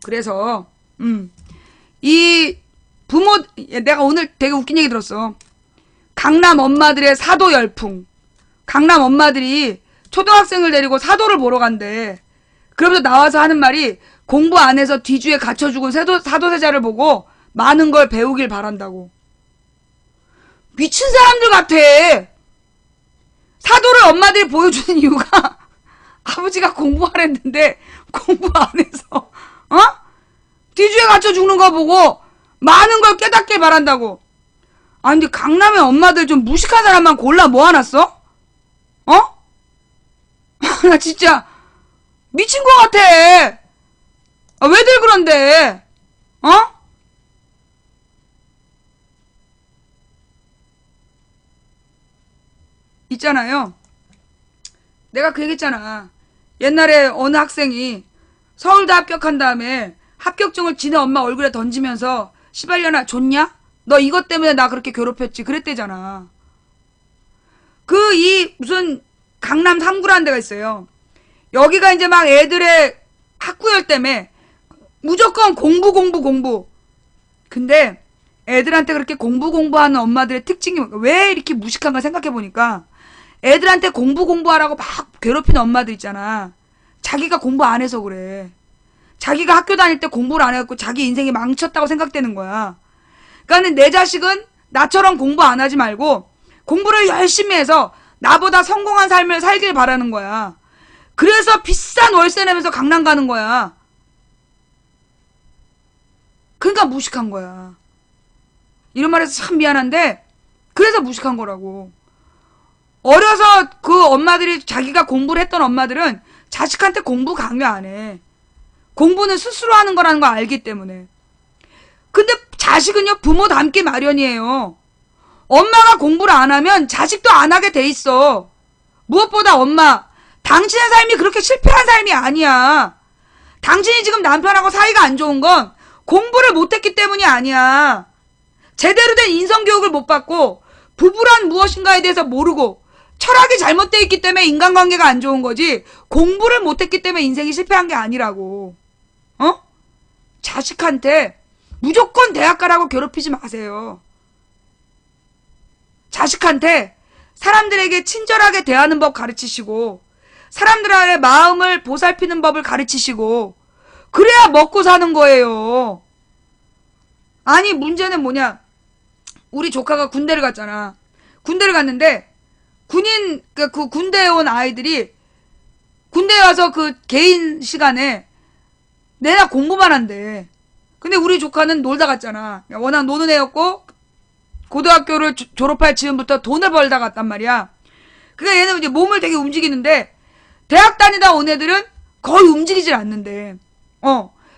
그래서 이 부모, 내가 오늘 되게 웃긴 얘기 들었어. 강남 엄마들의 사도 열풍. 강남 엄마들이 초등학생을 데리고 사도를 보러 간대. 그러면서 나와서 하는 말이 공부 안 해서 뒤주에 갇혀 죽은 사도세자를 보고 많은 걸 배우길 바란다고. 미친 사람들 같아. 사도를 엄마들이 보여주는 이유가 아버지가 공부하랬는데 공부 안 해서 뒤주에 갇혀 죽는 거 보고 많은 걸 깨닫길 바란다고. 아니 근데 강남의 엄마들 좀 무식한 사람만 골라 모아놨어? 나 진짜 미친 것 같아. 왜들 그런데? 있잖아요. 내가 그 얘기했잖아. 옛날에 어느 학생이 서울대 합격한 다음에 합격증을 지네 엄마 얼굴에 던지면서 시발려나 좋냐? 너 이것 때문에 나 그렇게 괴롭혔지. 그랬대잖아. 무슨 강남 3구라는 데가 있어요. 여기가 이제 막 애들의 학구열 때문에 무조건 공부. 근데 애들한테 그렇게 공부하는 엄마들의 특징이 왜 이렇게 무식한가 생각해보니까 애들한테 공부하라고 막 괴롭히는 엄마들 있잖아. 자기가 공부 안 해서 그래. 자기가 학교 다닐 때 공부를 안 해갖고 자기 인생이 망쳤다고 생각되는 거야. 그러니까 내 자식은 나처럼 공부 안 하지 말고 공부를 열심히 해서 나보다 성공한 삶을 살길 바라는 거야. 그래서 비싼 월세 내면서 강남 가는 거야. 그러니까 무식한 거야. 이런 말해서 참 미안한데 그래서 무식한 거라고. 어려서 그 엄마들이 자기가 공부를 했던 엄마들은 자식한테 공부 강요 안 해. 공부는 스스로 하는 거라는 거 알기 때문에. 근데 자식은요 부모 닮기 마련이에요. 엄마가 공부를 안 하면 자식도 안 하게 돼 있어. 무엇보다 엄마, 당신의 삶이 그렇게 실패한 삶이 아니야. 당신이 지금 남편하고 사이가 안 좋은 건 공부를 못했기 때문이 아니야. 제대로 된 인성교육을 못 받고 부부란 무엇인가에 대해서 모르고 철학이 잘못되어 있기 때문에 인간관계가 안 좋은 거지 공부를 못했기 때문에 인생이 실패한 게 아니라고. 자식한테 무조건 대학 가라고 괴롭히지 마세요. 자식한테 사람들에게 친절하게 대하는 법 가르치시고 사람들의 마음을 보살피는 법을 가르치시고 그래야 먹고 사는 거예요. 아니, 문제는 뭐냐. 우리 조카가 군대를 갔잖아. 군대를 갔는데, 그 군대에 온 아이들이, 군대에 와서 그 개인 시간에 내나 공부만 한대. 근데 우리 조카는 놀다 갔잖아. 워낙 노는 애였고, 고등학교를 졸업할 즈음부터 돈을 벌다 갔단 말이야. 그러니까 얘는 이제 몸을 되게 움직이는데, 대학 다니다 온 애들은 거의 움직이질 않는데,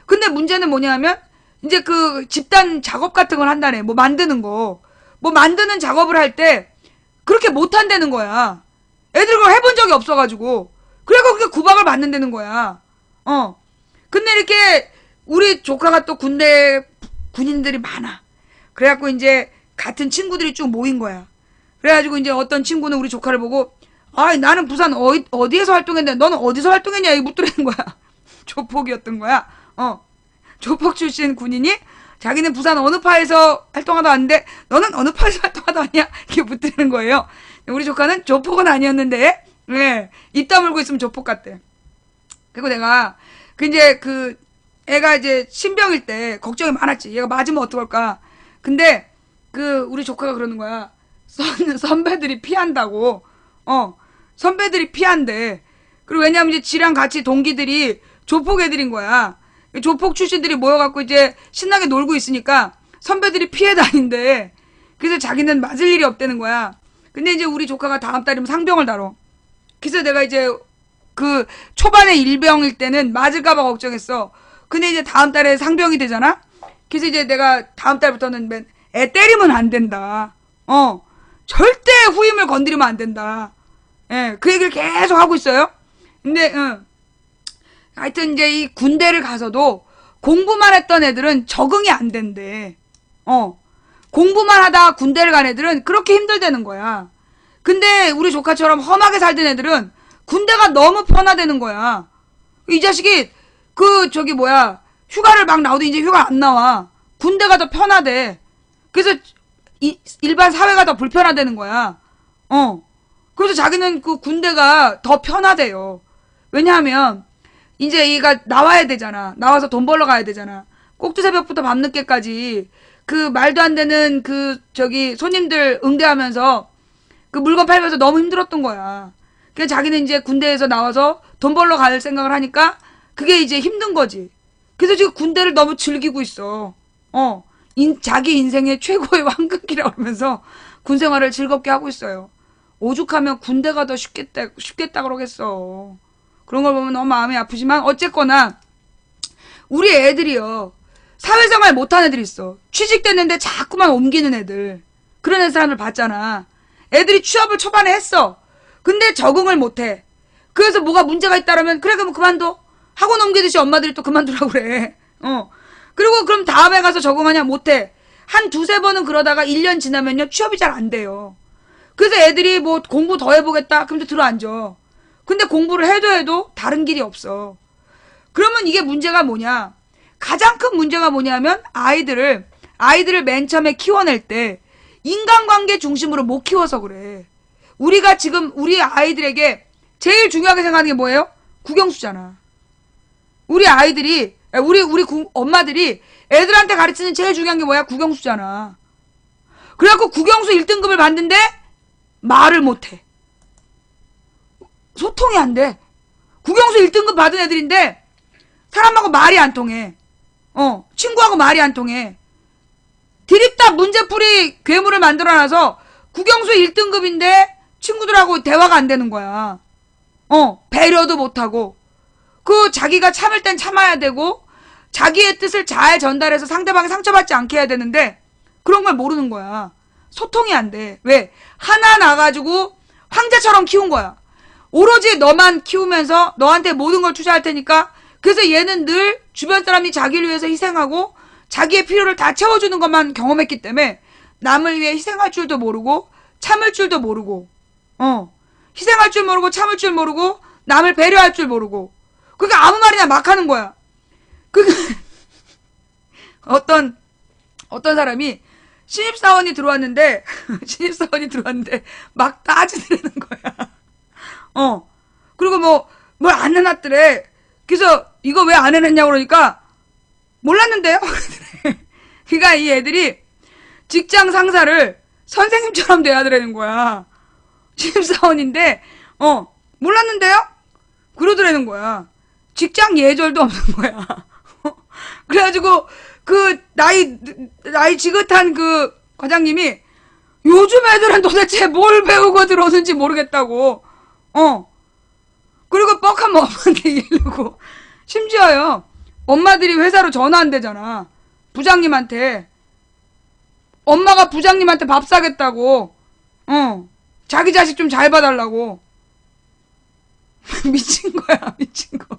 근데 문제는 뭐냐면, 이제 그 집단 작업 같은 걸 한다네. 뭐 만드는 거. 뭐 만드는 작업을 할 때, 그렇게 못 한다는 거야. 애들 그걸 해본 적이 없어가지고. 그래서 그게 구박을 받는다는 거야. 근데 이렇게, 우리 조카가 또 군대 군인들이 많아. 그래갖고 이제, 같은 친구들이 쭉 모인 거야. 그래가지고 이제 어떤 친구는 우리 조카를 보고, 나는 부산 어디에서 활동했는데 너는 어디서 활동했냐 이 묻더라는 거야. 조폭이었던 거야. 조폭 출신 군인이 자기는 부산 어느 파에서 활동하다 왔는데 너는 어느 파에서 활동하다 왔냐 이렇게 묻더라는 거예요. 우리 조카는 조폭은 아니었는데, 네, 입 다물고 있으면 조폭 같대. 그리고 내가 애가 이제 신병일 때 걱정이 많았지. 얘가 맞으면 어떡할까. 근데 우리 조카가 그러는 거야. 선배들이 피한다고. 선배들이 피한대. 그리고 왜냐면 이제 지랑 같이 동기들이 조폭 애들인 거야. 조폭 출신들이 모여갖고 이제 신나게 놀고 있으니까 선배들이 피해 다닌대. 그래서 자기는 맞을 일이 없다는 거야. 근데 이제 우리 조카가 다음 달이면 상병을 다뤄. 그래서 내가 이제 그 초반에 일병일 때는 맞을까봐 걱정했어. 근데 이제 다음 달에 상병이 되잖아? 그래서 이제 내가 다음 달부터는 애 때리면 안 된다. 절대 후임을 건드리면 안 된다. 예, 그 얘기를 계속 하고 있어요. 근데, 하여튼 이제 이 군대를 가서도 공부만 했던 애들은 적응이 안 된대. 공부만 하다가 군대를 간 애들은 그렇게 힘들다는 거야. 근데 우리 조카처럼 험하게 살던 애들은 군대가 너무 편하다는 거야. 이 자식이 휴가를 막 나오도 이제 휴가 안 나와. 군대가 더 편하대. 그래서 일반 사회가 더 불편하다는 거야. 그래서 자기는 그 군대가 더 편하대요. 왜냐하면 이제 얘가 나와야 되잖아. 나와서 돈 벌러 가야 되잖아. 꼭두새벽부터 밤늦게까지 그 말도 안 되는 손님들 응대하면서 그 물건 팔면서 너무 힘들었던 거야. 그래서 자기는 이제 군대에서 나와서 돈 벌러 갈 생각을 하니까 그게 이제 힘든 거지. 그래서 지금 군대를 너무 즐기고 있어. 자기 인생의 최고의 황금기라고 그러면서 군 생활을 즐겁게 하고 있어요. 오죽하면 군대가 더 쉽겠다 그러겠어. 그런 걸 보면 너무 마음이 아프지만 어쨌거나 우리 애들이요. 사회생활 못한 애들 있어. 취직됐는데 자꾸만 옮기는 애들. 그런 사람들 봤잖아. 애들이 취업을 초반에 했어. 근데 적응을 못해. 그래서 뭐가 문제가 있다라면 그래 그럼 그만둬. 학원 옮기듯이 엄마들이 또 그만두라고 그래. 그리고 그럼 다음에 가서 적응하냐? 못해. 한 두세 번은 그러다가 1년 지나면요. 취업이 잘 안 돼요. 그래서 애들이 뭐 공부 더 해보겠다. 그럼 또 들어앉아. 근데 공부를 해도 다른 길이 없어. 그러면 이게 문제가 뭐냐? 가장 큰 문제가 뭐냐면 아이들을 맨 처음에 키워낼 때 인간관계 중심으로 못 키워서 그래. 우리가 지금 우리 아이들에게 제일 중요하게 생각하는 게 뭐예요? 국영수잖아. 우리 아이들이 우리 엄마들이 애들한테 가르치는 제일 중요한 게 뭐야? 국영수잖아. 그래갖고 국영수 1등급을 받는데 말을 못해. 소통이 안 돼. 국영수 1등급 받은 애들인데 사람하고 말이 안 통해. 친구하고 말이 안 통해. 디립다 문제풀이 괴물을 만들어놔서 국영수 1등급인데 친구들하고 대화가 안 되는 거야. 배려도 못하고 자기가 참을 땐 참아야 되고 자기의 뜻을 잘 전달해서 상대방이 상처받지 않게 해야 되는데 그런 걸 모르는 거야. 소통이 안 돼. 왜? 하나 나가지고 황제처럼 키운 거야. 오로지 너만 키우면서 너한테 모든 걸 투자할 테니까 그래서 얘는 늘 주변 사람이 자기를 위해서 희생하고 자기의 필요를 다 채워주는 것만 경험했기 때문에 남을 위해 희생할 줄도 모르고 참을 줄도 모르고 희생할 줄 모르고 참을 줄 모르고 남을 배려할 줄 모르고 그러니까 아무 말이나 막 하는 거야. 어떤 사람이 신입사원이 들어왔는데 막 따지더라는 거야. 그리고 뭘 안 해놨더래. 그래서 이거 왜 안 해냈냐고 그러니까 몰랐는데요. 그러니까 이 애들이 직장 상사를 선생님처럼 대해야 되는 거야. 신입사원인데 몰랐는데요? 그러더라는 거야. 직장 예절도 없는 거야. 그래가지고 그 나이 지긋한 그 과장님이 요즘 애들은 도대체 뭘 배우고 들어오는지 모르겠다고. 그리고 뻑하면 엄마한테 이르고. 심지어요. 엄마들이 회사로 전화 안 되잖아. 부장님한테. 엄마가 부장님한테 밥 사겠다고. 자기 자식 좀 잘 봐달라고. 미친 거야, 미친 거.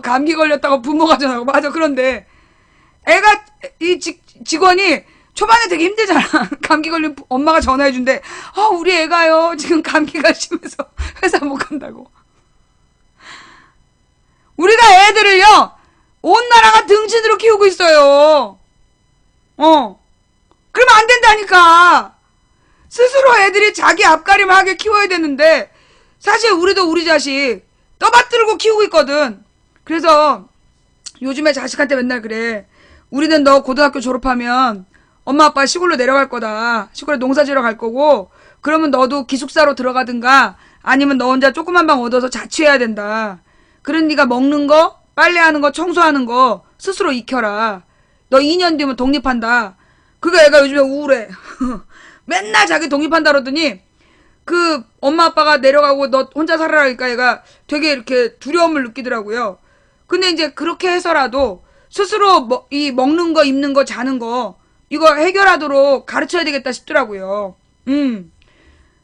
감기 걸렸다고 부모가 전화하고. 맞아, 그런데 애가, 이 직원이 초반에 되게 힘들잖아. 감기 걸린 엄마가 전화해준대. 우리 애가요, 지금 감기가 심해서 회사 못 간다고. 우리가 애들을요, 온 나라가 등신으로 키우고 있어요. 그러면 안 된다니까. 스스로 애들이 자기 앞가림하게 키워야 되는데, 사실 우리도 우리 자식 떠받들고 키우고 있거든. 그래서 요즘에 자식한테 맨날 그래. 우리는 너 고등학교 졸업하면 엄마 아빠 시골로 내려갈 거다. 시골에 농사 지러 갈 거고, 그러면 너도 기숙사로 들어가든가 아니면 너 혼자 조그만 방 얻어서 자취해야 된다. 그런 네가 먹는 거, 빨래하는 거, 청소하는 거 스스로 익혀라. 너 2년 뒤면 독립한다. 그거 애가 요즘에 우울해. 맨날 자기 독립한다 그러더니 그 엄마 아빠가 내려가고 너 혼자 살아라 그러니까 얘가 되게 이렇게 두려움을 느끼더라고요. 근데 이제 그렇게 해서라도 스스로 이 먹는 거, 입는 거, 자는 거 이거 해결하도록 가르쳐야 되겠다 싶더라고요.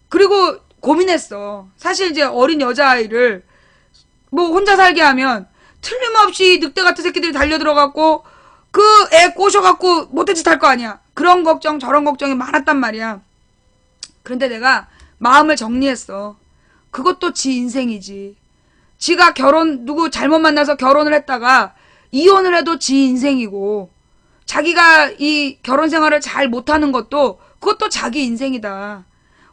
그리고 고민했어. 사실 이제 어린 여자아이를 뭐 혼자 살게 하면 틀림없이 늑대 같은 새끼들이 달려들어갖고 그 애 꼬셔갖고 못된 짓 할 거 아니야. 그런 걱정 저런 걱정이 많았단 말이야. 그런데 내가 마음을 정리했어. 그것도 지 인생이지. 지가 누구 잘못 만나서 결혼을 했다가 이혼을 해도 지 인생이고, 자기가 이 결혼 생활을 잘 못하는 것도 그것도 자기 인생이다.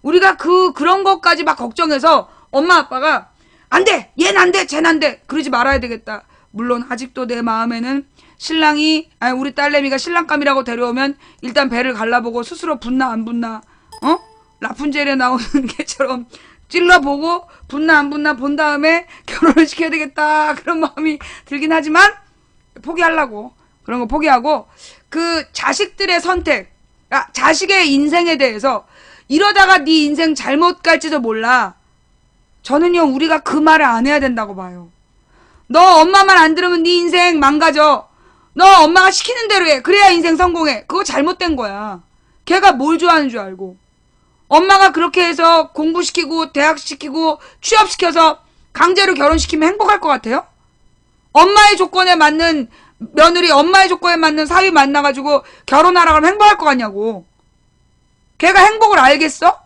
우리가 그런 것까지 막 걱정해서 엄마 아빠가 안 돼! 얘는 안 돼! 쟤는 안 돼! 그러지 말아야 되겠다. 물론 아직도 내 마음에는 우리 딸내미가 신랑감이라고 데려오면 일단 배를 갈라보고 스스로 붙나 안 붙나, 라푼젤에 나오는 개처럼 찔러보고 붙나 안 붙나 본 다음에 결혼을 시켜야 되겠다. 그런 마음이 들긴 하지만 포기하려고. 그런 거 포기하고 그 자식들의 선택, 자식의 인생에 대해서 이러다가 네 인생 잘못 갈지도 몰라. 저는요, 우리가 그 말을 안 해야 된다고 봐요. 너 엄마 말 안 들으면 네 인생 망가져. 너 엄마가 시키는 대로 해. 그래야 인생 성공해. 그거 잘못된 거야. 걔가 뭘 좋아하는 줄 알고. 엄마가 그렇게 해서 공부시키고 대학시키고 취업시켜서 강제로 결혼시키면 행복할 것 같아요? 엄마의 조건에 맞는 며느리, 엄마의 조건에 맞는 사위 만나가지고 결혼하라 그러면 행복할 것 같냐고. 걔가 행복을 알겠어?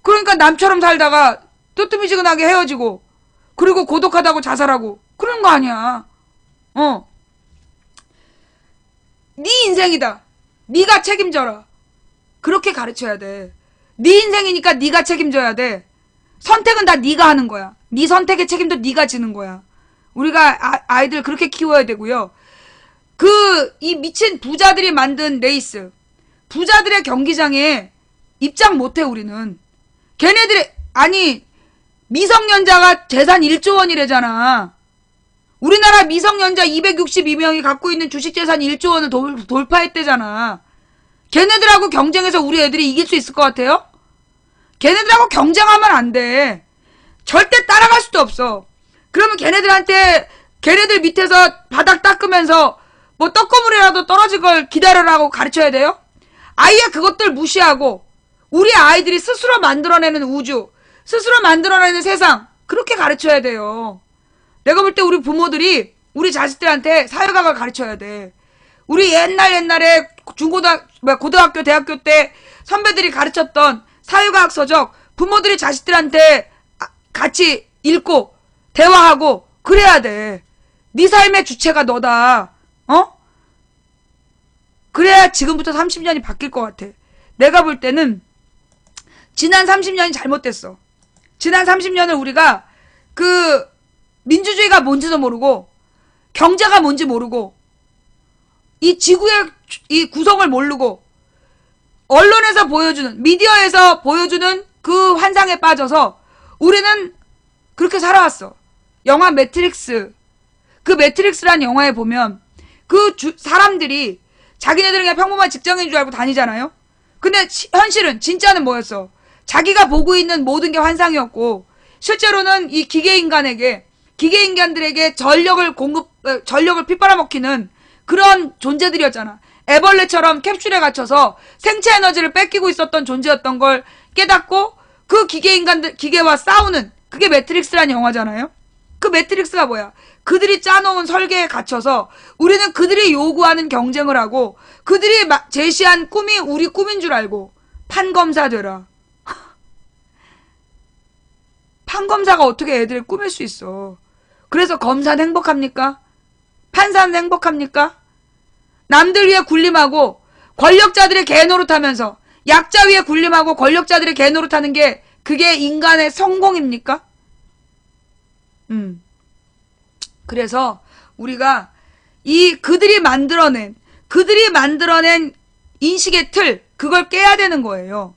그러니까 남처럼 살다가 뜨뜨미지근하게 헤어지고 그리고 고독하다고 자살하고 그런 거 아니야. 네 인생이다. 네가 책임져라. 그렇게 가르쳐야 돼. 네 인생이니까 네가 책임져야 돼. 선택은 다 네가 하는 거야. 네 선택의 책임도 네가 지는 거야. 우리가 아이들 그렇게 키워야 되고요. 이 미친 부자들이 만든 레이스, 부자들의 경기장에 입장 못해. 우리는 미성년자가 재산 1조 원이래잖아. 우리나라 미성년자 262명이 갖고 있는 주식재산 1조 원을 돌파했대잖아. 걔네들하고 경쟁해서 우리 애들이 이길 수 있을 것 같아요? 걔네들하고 경쟁하면 안 돼. 절대 따라갈 수도 없어. 그러면 걔네들 밑에서 바닥 닦으면서 뭐 떡고물이라도 떨어질 걸 기다려라고 가르쳐야 돼요? 아예 그것들 무시하고 우리 아이들이 스스로 만들어내는 우주, 스스로 만들어내는 세상, 그렇게 가르쳐야 돼요. 내가 볼 때 우리 부모들이 우리 자식들한테 사회학을 가르쳐야 돼. 우리 옛날에 고등학교, 대학교 때 선배들이 가르쳤던 사회과학 서적 부모들이 자식들한테 같이 읽고 대화하고 그래야 돼. 네 삶의 주체가 너다. 그래야 지금부터 30년이 바뀔 것 같아. 내가 볼 때는 지난 30년이 잘못됐어. 지난 30년을 우리가 그 민주주의가 뭔지도 모르고 경제가 뭔지 모르고 이 지구의 이 구성을 모르고 언론에서 보여주는 미디어에서 보여주는 그 환상에 빠져서 우리는 그렇게 살아왔어. 영화 매트릭스, 그 매트릭스란 영화에 보면 그 사람들이 자기네들은 그냥 평범한 직장인 줄 알고 다니잖아요. 근데 현실은 진짜는 뭐였어? 자기가 보고 있는 모든 게 환상이었고 실제로는 이 기계인간들에게 전력을 핏빨아먹히는 그런 존재들이었잖아. 애벌레처럼 캡슐에 갇혀서 생체 에너지를 뺏기고 있었던 존재였던 걸 깨닫고 그 기계와 싸우는 그게 매트릭스란 영화잖아요. 그 매트릭스가 뭐야? 그들이 짜놓은 설계에 갇혀서 우리는 그들이 요구하는 경쟁을 하고 그들이 제시한 꿈이 우리 꿈인 줄 알고 판검사 되라. 판검사가 어떻게 애들을 꾸밀 수 있어? 그래서 검사는 행복합니까? 판사는 행복합니까? 남들 위에 군림하고 권력자들의 개노릇하면서 약자 위에 군림하고 권력자들의 개노릇하는 게 그게 인간의 성공입니까? 그래서 우리가 그들이 만들어낸 인식의 틀, 그걸 깨야 되는 거예요.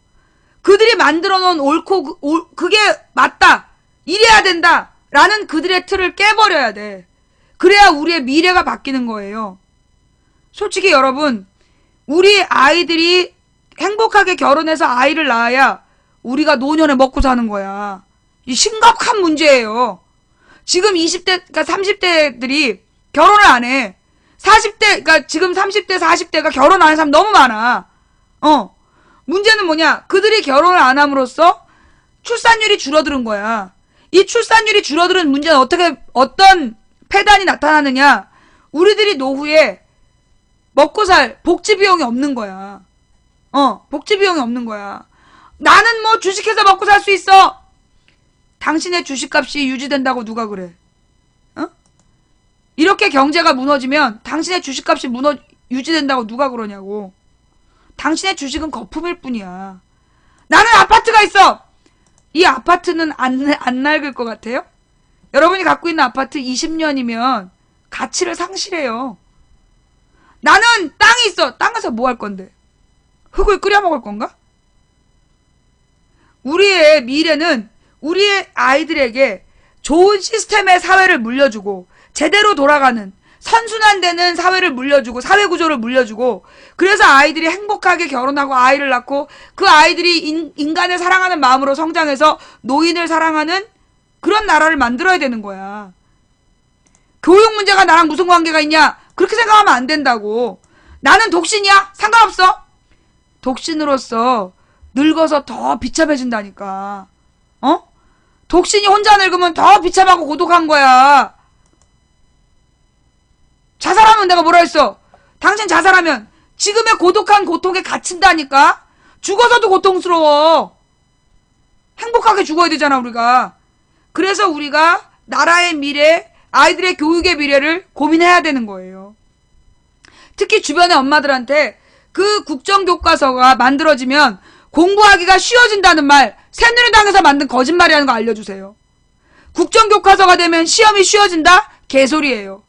그들이 만들어 놓은 그게 맞다, 이래야 된다 라는 그들의 틀을 깨버려야 돼. 그래야 우리의 미래가 바뀌는 거예요. 솔직히 여러분, 우리 아이들이 행복하게 결혼해서 아이를 낳아야 우리가 노년에 먹고 사는 거야. 이 심각한 문제예요. 지금 20대, 그러니까 30대들이 결혼을 안 해. 40대, 그러니까 지금 30대, 40대가 결혼 안 하는 사람 너무 많아. 문제는 뭐냐? 그들이 결혼을 안 함으로써 출산율이 줄어드는 거야. 이 출산율이 줄어드는 문제는 어떤 폐단이 나타나느냐? 우리들이 노후에 먹고 살 복지 비용이 없는 거야. 복지 비용이 없는 거야. 나는 뭐 주식해서 먹고 살 수 있어. 당신의 주식값이 유지된다고 누가 그래? 이렇게 경제가 무너지면 당신의 주식값이 유지된다고 누가 그러냐고. 당신의 주식은 거품일 뿐이야. 나는 아파트가 있어. 이 아파트는 안 낡을 것 같아요? 여러분이 갖고 있는 아파트 20년이면 가치를 상실해요. 나는 땅이 있어. 땅에서 뭐 할 건데? 흙을 끓여 먹을 건가? 우리의 미래는 우리의 아이들에게 좋은 시스템의 사회를 물려주고 제대로 돌아가는 선순환되는 사회를 물려주고 사회구조를 물려주고 그래서 아이들이 행복하게 결혼하고 아이를 낳고 그 아이들이 인간을 사랑하는 마음으로 성장해서 노인을 사랑하는 그런 나라를 만들어야 되는 거야. 교육 문제가 나랑 무슨 관계가 있냐? 그렇게 생각하면 안 된다고. 나는 독신이야? 상관없어. 독신으로서 늙어서 더 비참해진다니까. 독신이 혼자 늙으면 더 비참하고 고독한 거야. 자살하면 내가 뭐라 했어? 당신 자살하면 지금의 고독한 고통에 갇힌다니까? 죽어서도 고통스러워. 행복하게 죽어야 되잖아, 우리가. 그래서 우리가 나라의 미래, 아이들의 교육의 미래를 고민해야 되는 거예요. 특히 주변의 엄마들한테 그 국정교과서가 만들어지면 공부하기가 쉬워진다는 말, 새누리당에서 만든 거짓말이라는 거 알려주세요. 국정교과서가 되면 시험이 쉬워진다? 개소리예요.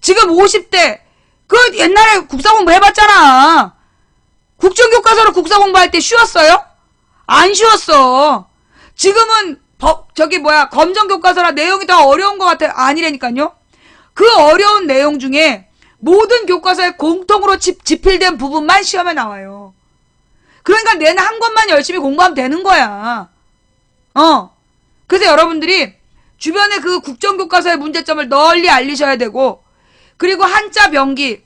지금 50대, 옛날에 국사 공부 해봤잖아. 국정교과서로 국사 공부할 때 쉬웠어요? 안 쉬웠어. 지금은 검정교과서라 내용이 더 어려운 것 같아요. 아니라니까요. 그 어려운 내용 중에 모든 교과서에 공통으로 집필된 부분만 시험에 나와요. 그러니까 내는 한 권만 열심히 공부하면 되는 거야. 그래서 여러분들이 주변에 그 국정교과서의 문제점을 널리 알리셔야 되고, 그리고 한자 병기는요,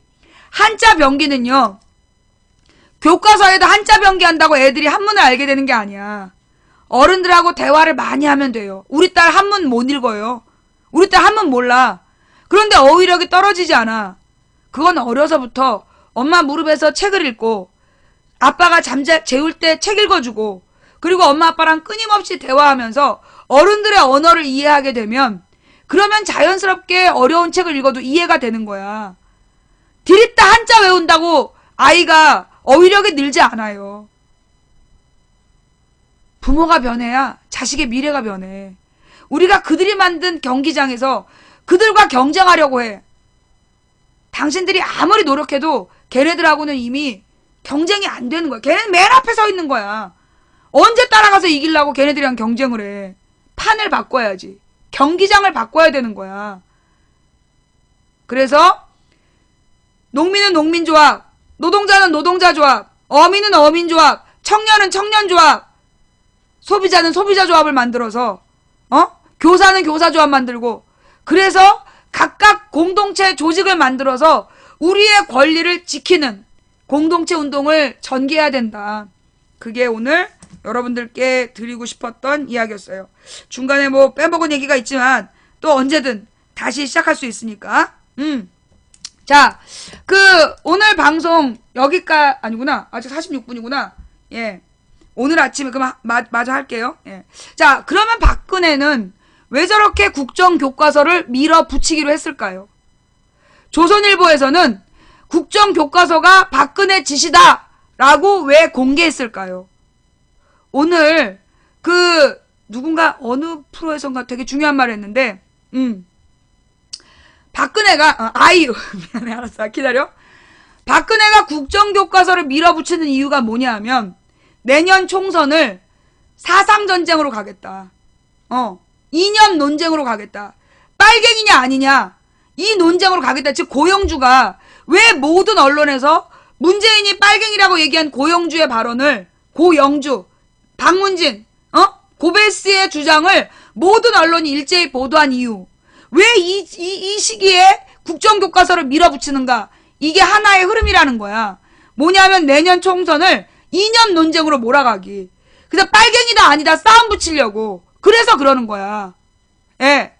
교과서에도 한자 병기 한다고 애들이 한문을 알게 되는 게 아니야. 어른들하고 대화를 많이 하면 돼요. 우리 딸 한문 못 읽어요. 우리 딸 한문 몰라. 그런데 어휘력이 떨어지지 않아. 그건 어려서부터 엄마 무릎에서 책을 읽고 아빠가 재울 때 책 읽어주고 그리고 엄마 아빠랑 끊임없이 대화하면서 어른들의 언어를 이해하게 되면 그러면 자연스럽게 어려운 책을 읽어도 이해가 되는 거야. 디귿자 한자 외운다고 아이가 어휘력이 늘지 않아요. 부모가 변해야 자식의 미래가 변해. 우리가 그들이 만든 경기장에서 그들과 경쟁하려고 해. 당신들이 아무리 노력해도 걔네들하고는 이미 경쟁이 안 되는 거야. 걔네는 맨 앞에 서 있는 거야. 언제 따라가서 이기려고 걔네들이랑 경쟁을 해. 판을 바꿔야지. 경기장을 바꿔야 되는 거야. 그래서 농민은 농민조합, 노동자는 노동자조합, 어민은 어민조합, 청년은 청년조합, 소비자는 소비자조합을 만들어서 교사는 교사조합 만들고, 그래서 각각 공동체 조직을 만들어서 우리의 권리를 지키는 공동체 운동을 전개해야 된다. 그게 오늘 여러분들께 드리고 싶었던 이야기였어요. 중간에 뭐 빼먹은 얘기가 있지만 또 언제든 다시 시작할 수 있으니까. 자, 오늘 방송 여기까지, 아니구나. 아직 46분이구나. 예. 오늘 아침에 그럼 마저 할게요. 예. 자, 그러면 박근혜는 왜 저렇게 국정교과서를 밀어붙이기로 했을까요? 조선일보에서는 국정교과서가 박근혜 짓이다라고 왜 공개했을까요? 오늘 누군가 어느 프로에선가 되게 중요한 말을 했는데, 박근혜가 아이유 미안해, 알았어, 기다려. 박근혜가 국정교과서를 밀어붙이는 이유가 뭐냐 하면 내년 총선을 사상전쟁으로 가겠다. 이념 논쟁으로 가겠다. 빨갱이냐 아니냐, 이 논쟁으로 가겠다. 즉 고영주가 왜 모든 언론에서 문재인이 빨갱이라고 얘기한 고영주의 발언을, 고영주, 박문진, 고베스의 주장을 모든 언론이 일제히 보도한 이유, 왜 이 시기에 국정교과서를 밀어붙이는가, 이게 하나의 흐름이라는 거야. 뭐냐면 내년 총선을 이념 논쟁으로 몰아가기. 그래서 빨갱이다 아니다 싸움 붙이려고. 그래서 그러는 거야. 예.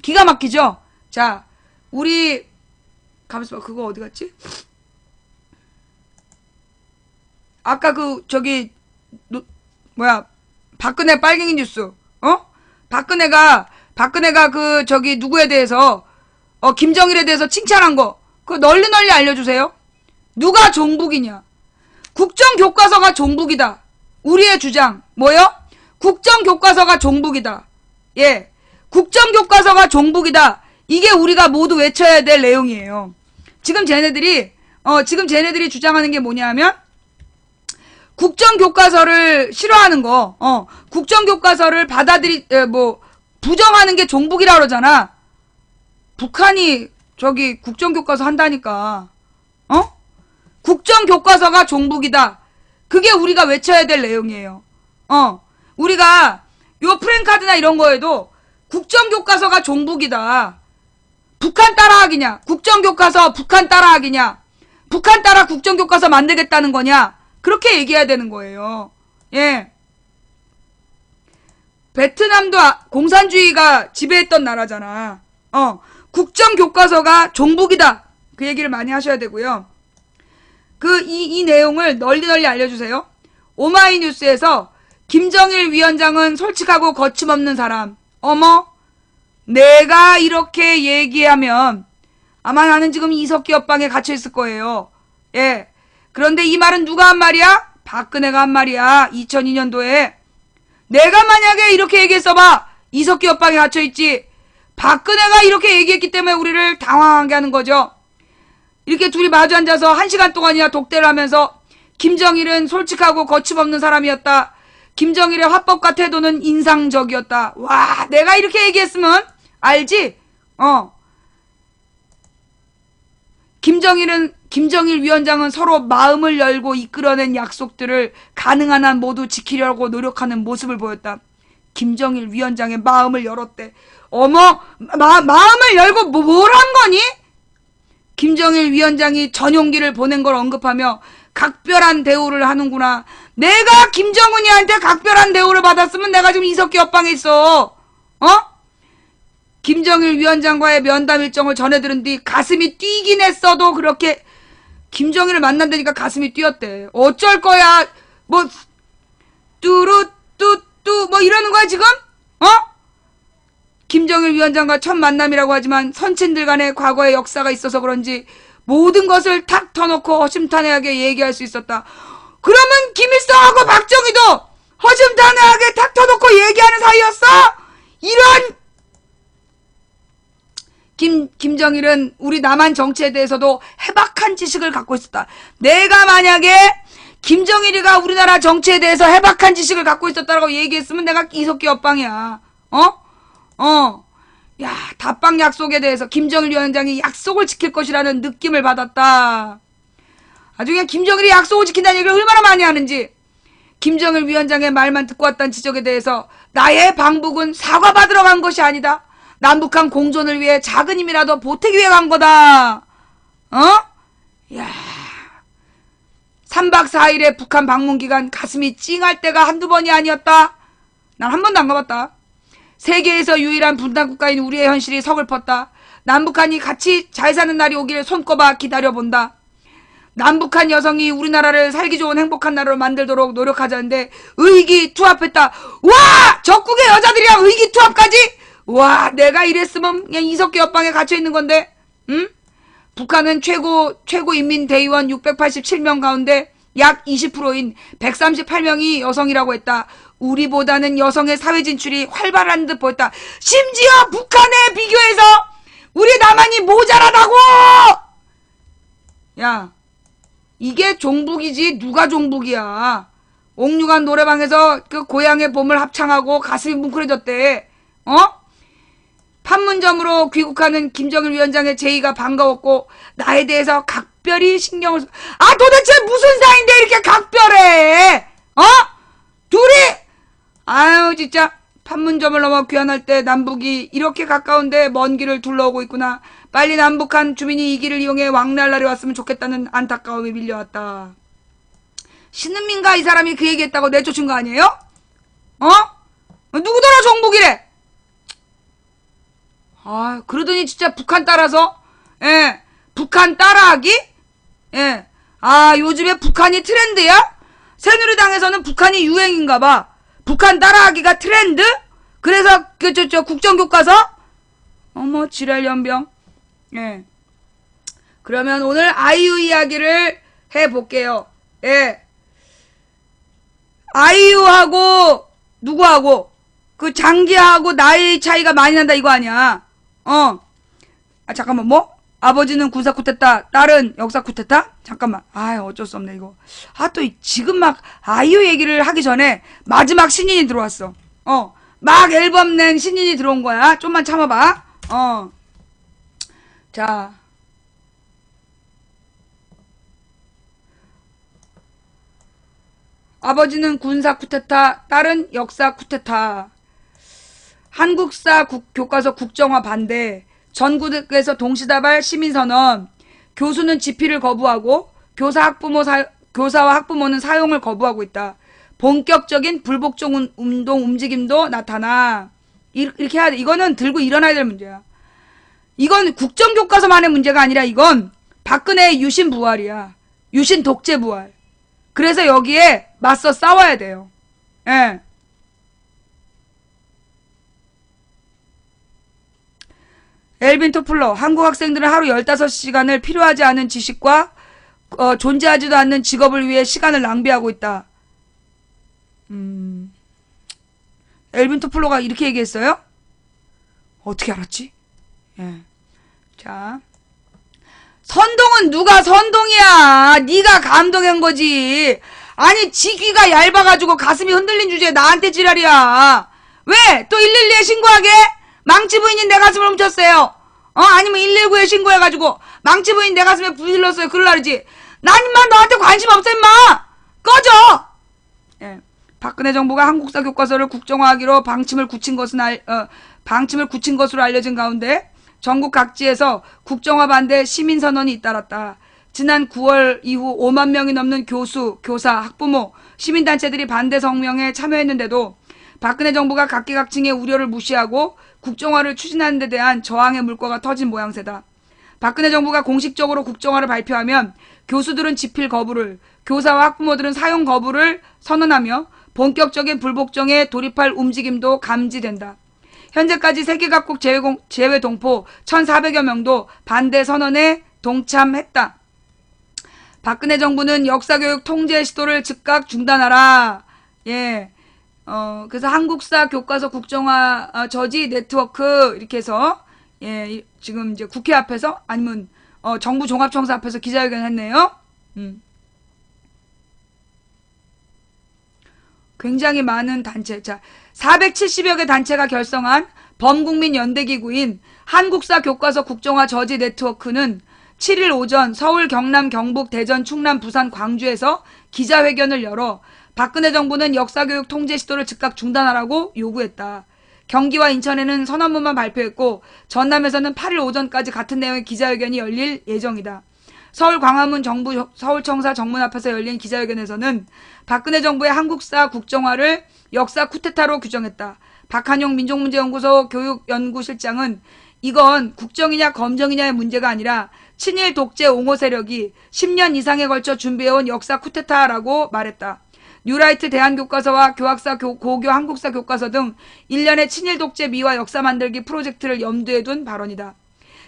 기가 막히죠? 자, 우리, 가만있어 봐. 그거 어디 갔지? 아까 박근혜 빨갱이 뉴스. 박근혜가 누구에 대해서, 김정일에 대해서 칭찬한 거. 그거 널리 알려주세요. 누가 종북이냐? 국정교과서가 종북이다. 우리의 주장. 뭐요? 국정교과서가 종북이다. 예. 국정교과서가 종북이다. 이게 우리가 모두 외쳐야 될 내용이에요. 지금 쟤네들이 주장하는 게 뭐냐 하면, 국정교과서를 싫어하는 거, 국정교과서를 부정하는 게 종북이라 그러잖아. 북한이 국정교과서 한다니까. 국정교과서가 종북이다. 그게 우리가 외쳐야 될 내용이에요. 우리가 요 프랭카드나 이런 거에도 국정교과서가 종북이다. 북한 따라하기냐? 국정교과서 북한 따라하기냐? 북한 따라 국정교과서 만들겠다는 거냐? 그렇게 얘기해야 되는 거예요. 예. 베트남도 공산주의가 지배했던 나라잖아. 국정교과서가 종북이다. 그 얘기를 많이 하셔야 되고요. 이 내용을 널리 알려주세요. 오마이뉴스에서 김정일 위원장은 솔직하고 거침없는 사람. 어머, 내가 이렇게 얘기하면 아마 나는 지금 이석기 옆방에 갇혀있을 거예요. 예. 그런데 이 말은 누가 한 말이야? 박근혜가 한 말이야. 2002년도에. 내가 만약에 이렇게 얘기했어봐. 이석기 옆방에 갇혀있지. 박근혜가 이렇게 얘기했기 때문에 우리를 당황하게 하는 거죠. 이렇게 둘이 마주 앉아서 1시간 동안이나 독대를 하면서 김정일은 솔직하고 거침없는 사람이었다. 김정일의 화법과 태도는 인상적이었다. 와, 내가 이렇게 얘기했으면 알지? 김정일 위원장은 서로 마음을 열고 이끌어낸 약속들을 가능한 한 모두 지키려고 노력하는 모습을 보였다. 김정일 위원장의 마음을 열었대. 어머, 마음을 열고 뭘 한 거니? 김정일 위원장이 전용기를 보낸 걸 언급하며 각별한 대우를 하는구나. 내가 김정은이한테 각별한 대우를 받았으면 내가 지금 이석기 옆방에 있어. 김정일 위원장과의 면담 일정을 전해 들은 뒤 가슴이 뛰긴 했어도 그렇게 김정일을 만난다니까 가슴이 뛰었대. 어쩔 거야. 뚜루뚜뚜 이러는 거야 지금? 김정일 위원장과 첫 만남이라고 하지만 선친들 간의 과거의 역사가 있어서 그런지 모든 것을 탁 터놓고 허심탄회하게 얘기할 수 있었다. 그러면 김일성하고 박정희도 허심탄회하게 탁 터놓고 얘기하는 사이였어? 이런 김정일은 우리 남한 정치에 대해서도 해박한 지식을 갖고 있었다. 내가 만약에 김정일이가 우리나라 정치에 대해서 해박한 지식을 갖고 있었다라고 얘기했으면 내가 이석기 옆방이야. 야, 답방 약속에 대해서 김정일 위원장이 약속을 지킬 것이라는 느낌을 받았다. 아주 그냥 김정일이 약속을 지킨다는 얘기를 얼마나 많이 하는지. 김정일 위원장의 말만 듣고 왔다는 지적에 대해서 나의 방북은 사과받으러 간 것이 아니다. 남북한 공존을 위해 작은 힘이라도 보태기 위해 간 거다. 야, 3박 4일의 북한 방문 기간 가슴이 찡할 때가 한두 번이 아니었다. 난 한 번도 안 가봤다. 세계에서 유일한 분단 국가인 우리의 현실이 서글펐다. 남북한이 같이 잘 사는 날이 오길 손꼽아 기다려본다. 남북한 여성이 우리나라를 살기 좋은 행복한 나라로 만들도록 노력하자는데 의기투합했다. 와! 적국의 여자들이랑 의기투합까지? 와, 내가 이랬으면 그냥 이석기 옆방에 갇혀있는 건데, 응? 북한은 최고인민대의원 687명 가운데 약 20%인 138명이 여성이라고 했다. 우리보다는 여성의 사회 진출이 활발한 듯 보였다. 심지어 북한에 비교해서 우리 남한이 모자라다고! 야, 이게 종북이지 누가 종북이야. 옥류관 노래방에서 그 고향의 봄을 합창하고 가슴이 뭉클해졌대. 판문점으로 귀국하는 김정일 위원장의 제의가 반가웠고 나에 대해서 각별히 신경을 도대체 무슨 사이인데 이렇게 각별해? 둘이 아유 진짜 판문점을 넘어 귀환할 때 남북이 이렇게 가까운데 먼 길을 둘러오고 있구나. 빨리 남북한 주민이 이 길을 이용해 왕래할 날이 왔으면 좋겠다는 안타까움이 밀려왔다. 신은민가 이 사람이 그 얘기했다고 내쫓은 거 아니에요? 누구더라 종북이래? 그러더니 진짜 북한 따라서, 북한 따라하기? 요즘에 북한이 트렌드야? 새누리당에서는 북한이 유행인가 봐. 북한 따라하기가 트렌드? 그래서, 국정교과서? 어머, 지랄연병. 그러면 오늘 아이유 이야기를 해볼게요. 아이유하고, 누구하고, 그 장기하고 나이 차이가 많이 난다 이거 아니야. 잠깐만, 뭐? 아버지는 군사 쿠데타, 딸은 역사 쿠데타? 잠깐만. 어쩔 수 없네, 이거. 또 지금 막 아이유 얘기를 하기 전에 마지막 신인이 들어왔어. 막 앨범 낸 신인이 들어온 거야. 좀만 참아봐. 자. 아버지는 군사 쿠데타, 딸은 역사 쿠데타. 한국사 교과서 국정화 반대, 전국에서 동시다발 시민선언, 교수는 집필을 거부하고 교사와 학부모는 사용을 거부하고 있다. 본격적인 불복종 운동 움직임도 나타나. 이렇게 해야 돼. 이거는 들고 일어나야 될 문제야. 이건 국정교과서만의 문제가 아니라 이건 박근혜의 유신 부활이야. 유신 독재 부활. 그래서 여기에 맞서 싸워야 돼요. 엘빈 토플러, 한국 학생들은 하루 15시간을 필요하지 않은 지식과 존재하지도 않는 직업을 위해 시간을 낭비하고 있다. 엘빈 토플러가 이렇게 얘기했어요? 어떻게 알았지? 자, 선동은 누가 선동이야? 네가 감동한 거지. 아니 지 귀가 얇아가지고 가슴이 흔들린 주제에 나한테 지랄이야. 왜? 또 112에 신고하게? 망치 부인이 내 가슴을 훔쳤어요. 아니면 119에 신고해가지고 망치 부인 내 가슴에 불질렀어요. 그럴라 그러지. 난 임마 너한테 관심 없어 임마. 꺼져. 박근혜 정부가 한국사 교과서를 국정화하기로 방침을 굳힌 것으로 알려진 가운데 전국 각지에서 국정화 반대 시민선언이 잇따랐다. 지난 9월 이후 5만 명이 넘는 교수, 교사, 학부모, 시민단체들이 반대 성명에 참여했는데도 박근혜 정부가 각계각층의 우려를 무시하고 국정화를 추진하는 데 대한 저항의 물꼬가 터진 모양새다. 박근혜 정부가 공식적으로 국정화를 발표하면 교수들은 집필 거부를, 교사와 학부모들은 사용 거부를 선언하며 본격적인 불복종에 돌입할 움직임도 감지된다. 현재까지 세계 각국 제외 동포 1,400여 명도 반대 선언에 동참했다. 박근혜 정부는 역사교육 통제 시도를 즉각 중단하라. 그래서 한국사 교과서 국정화 저지 네트워크 이렇게 해서 예, 지금 이제 국회 앞에서 아니면 정부 종합청사 앞에서 기자회견 했네요. 굉장히 많은 단체. 자, 470여 개 단체가 결성한 범국민 연대기구인 한국사 교과서 국정화 저지 네트워크는 7일 오전 서울, 경남, 경북, 대전, 충남, 부산, 광주에서 기자회견을 열어 박근혜 정부는 역사교육 통제 시도를 즉각 중단하라고 요구했다. 경기와 인천에는 선언문만 발표했고 전남에서는 8일 오전까지 같은 내용의 기자회견이 열릴 예정이다. 서울 광화문 정부 서울청사 정문 앞에서 열린 기자회견에서는 박근혜 정부의 한국사 국정화를 역사 쿠데타로 규정했다. 박한용 민족문제연구소 교육연구실장은 이건 국정이냐 검정이냐의 문제가 아니라 친일 독재 옹호 세력이 10년 이상에 걸쳐 준비해온 역사 쿠데타라고 말했다. 뉴라이트 대한교과서와 교학사 고교 한국사 교과서 등 1년의 친일 독재 미화 역사 만들기 프로젝트를 염두에 둔 발언이다.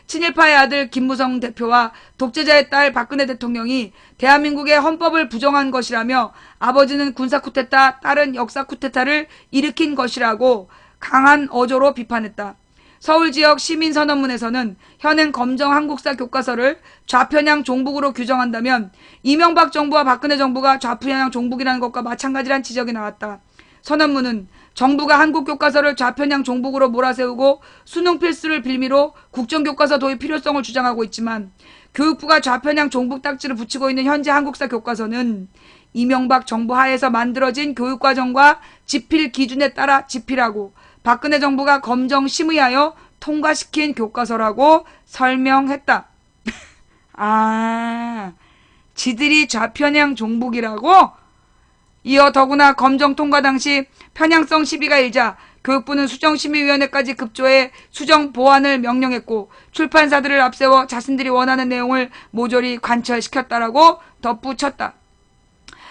친일파의 아들 김무성 대표와 독재자의 딸 박근혜 대통령이 대한민국의 헌법을 부정한 것이라며 아버지는 군사 쿠데타, 딸은 역사 쿠데타를 일으킨 것이라고 강한 어조로 비판했다. 서울 지역 시민선언문에서는 현행 검정 한국사 교과서를 좌편향 종북으로 규정한다면 이명박 정부와 박근혜 정부가 좌편향 종북이라는 것과 마찬가지란 지적이 나왔다. 선언문은 정부가 한국 교과서를 좌편향 종북으로 몰아세우고 수능 필수를 빌미로 국정교과서 도입 필요성을 주장하고 있지만 교육부가 좌편향 종북 딱지를 붙이고 있는 현재 한국사 교과서는 이명박 정부 하에서 만들어진 교육과정과 집필 기준에 따라 집필하고 박근혜 정부가 검정 심의하여 통과시킨 교과서라고 설명했다. 지들이 좌편향 종북이라고? 이어 더구나 검정 통과 당시 편향성 시비가 일자 교육부는 수정심의위원회까지 급조해 수정 보완을 명령했고 출판사들을 앞세워 자신들이 원하는 내용을 모조리 관철시켰다라고 덧붙였다.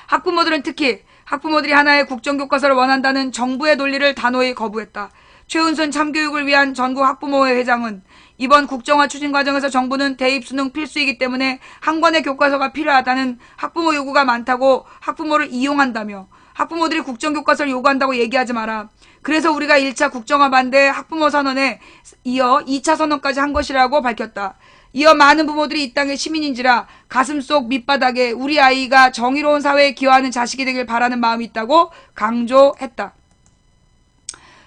학부모들은 특히 학부모들이 하나의 국정교과서를 원한다는 정부의 논리를 단호히 거부했다. 최은순 참교육을 위한 전국 학부모회 회장은 이번 국정화 추진 과정에서 정부는 대입 수능 필수이기 때문에 한 권의 교과서가 필요하다는 학부모 요구가 많다고 학부모를 이용한다며 학부모들이 국정교과서를 요구한다고 얘기하지 마라. 그래서 우리가 1차 국정화 반대 학부모 선언에 이어 2차 선언까지 한 것이라고 밝혔다. 이어 많은 부모들이 이 땅의 시민인지라 가슴속 밑바닥에 우리 아이가 정의로운 사회에 기여하는 자식이 되길 바라는 마음이 있다고 강조했다.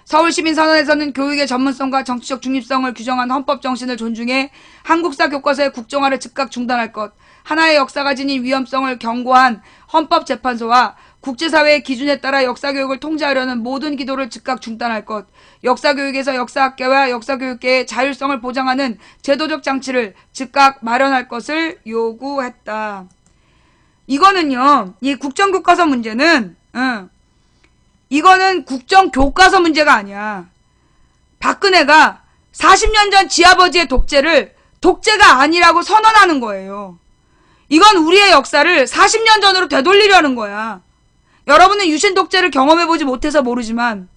서울시민선언에서는 교육의 전문성과 정치적 중립성을 규정한 헌법 정신을 존중해 한국사 교과서의 국정화를 즉각 중단할 것, 하나의 역사가 지닌 위험성을 경고한 헌법재판소와 국제사회의 기준에 따라 역사교육을 통제하려는 모든 기도를 즉각 중단할 것, 역사교육에서 역사학계와 역사교육계의 자율성을 보장하는 제도적 장치를 즉각 마련할 것을 요구했다. 이거는요, 이 국정교과서 문제는 이거는 국정교과서 문제가 아니야. 박근혜가 40년 전 지아버지의 독재를 독재가 아니라고 선언하는 거예요. 이건 우리의 역사를 40년 전으로 되돌리려는 거야. 여러분은 유신 독재를 경험해보지 못해서 모르지만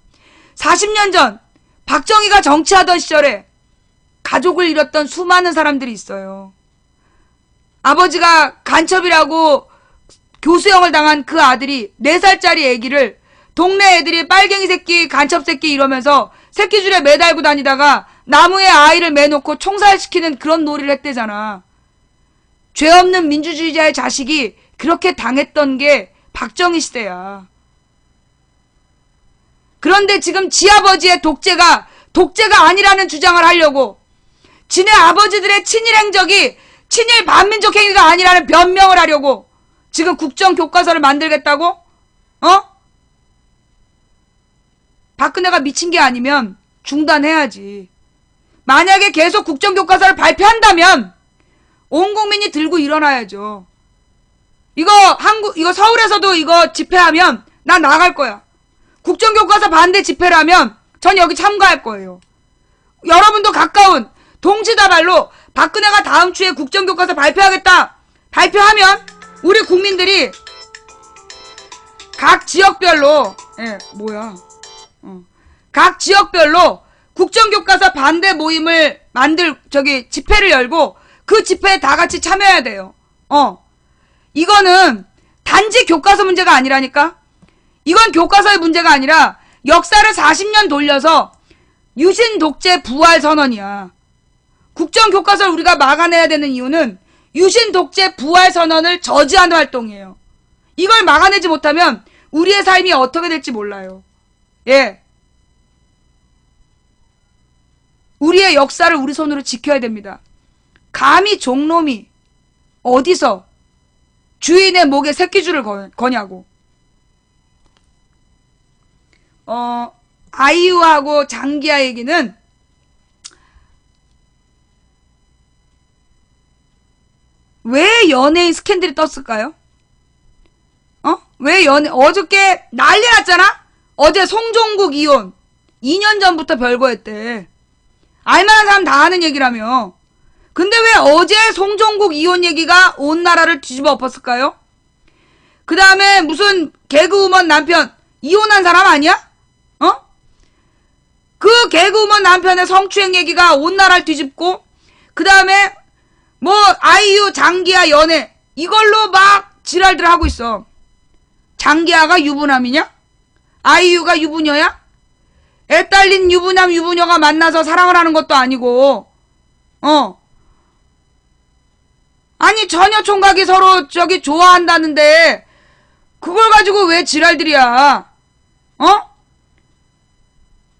40년 전 박정희가 정치하던 시절에 가족을 잃었던 수많은 사람들이 있어요. 아버지가 간첩이라고 교수형을 당한 그 아들이 4살짜리 아기를 동네 애들이 빨갱이 새끼, 간첩 새끼 이러면서 새끼줄에 매달고 다니다가 나무에 아이를 매놓고 총살시키는 그런 놀이를 했대잖아. 죄 없는 민주주의자의 자식이 그렇게 당했던 게 박정희 시대야. 그런데 지금 지아버지의 독재가 아니라는 주장을 하려고 지네 아버지들의 친일 행적이 친일 반민족 행위가 아니라는 변명을 하려고 지금 국정교과서를 만들겠다고? 박근혜가 미친 게 아니면 중단해야지. 만약에 계속 국정교과서를 발표한다면 온 국민이 들고 일어나야죠. 이거 서울에서도 이거 집회하면 난 나갈 거야. 국정교과서 반대 집회라면 전 여기 참가할 거예요. 여러분도 가까운 동지다발로 박근혜가 다음 주에 국정교과서 발표하겠다. 발표하면 우리 국민들이 각 지역별로 각 지역별로 국정교과서 반대 모임을 집회를 열고 그 집회에 다 같이 참여해야 돼요. 이거는 단지 교과서 문제가 아니라니까? 이건 교과서의 문제가 아니라 역사를 40년 돌려서 유신 독재 부활 선언이야. 국정교과서를 우리가 막아내야 되는 이유는 유신 독재 부활 선언을 저지하는 활동이에요. 이걸 막아내지 못하면 우리의 삶이 어떻게 될지 몰라요. 예. 우리의 역사를 우리 손으로 지켜야 됩니다. 감히 종놈이 어디서 주인의 목에 새끼줄을 거냐고. 아이유하고 장기하 얘기는 왜 연예인 스캔들이 떴을까요? 왜 어저께 난리 났잖아? 어제 송종국 이혼 2년 전부터 별거했대. 알만한 사람 다 아는 얘기라며. 근데 왜 어제 송종국 이혼 얘기가 온 나라를 뒤집어 엎었을까요? 그 다음에 무슨 개그우먼 남편 이혼한 사람 아니야? 그 개그우먼 남편의 성추행 얘기가 온 나라를 뒤집고, 그 다음에 뭐 아이유 장기하 연애 이걸로 막 지랄들 하고 있어. 장기하가 유부남이냐? 아이유가 유부녀야? 애 딸린 유부남 유부녀가 만나서 사랑을 하는 것도 아니고, 아니 처녀 총각이 서로 저기 좋아한다는데 그걸 가지고 왜 지랄들이야?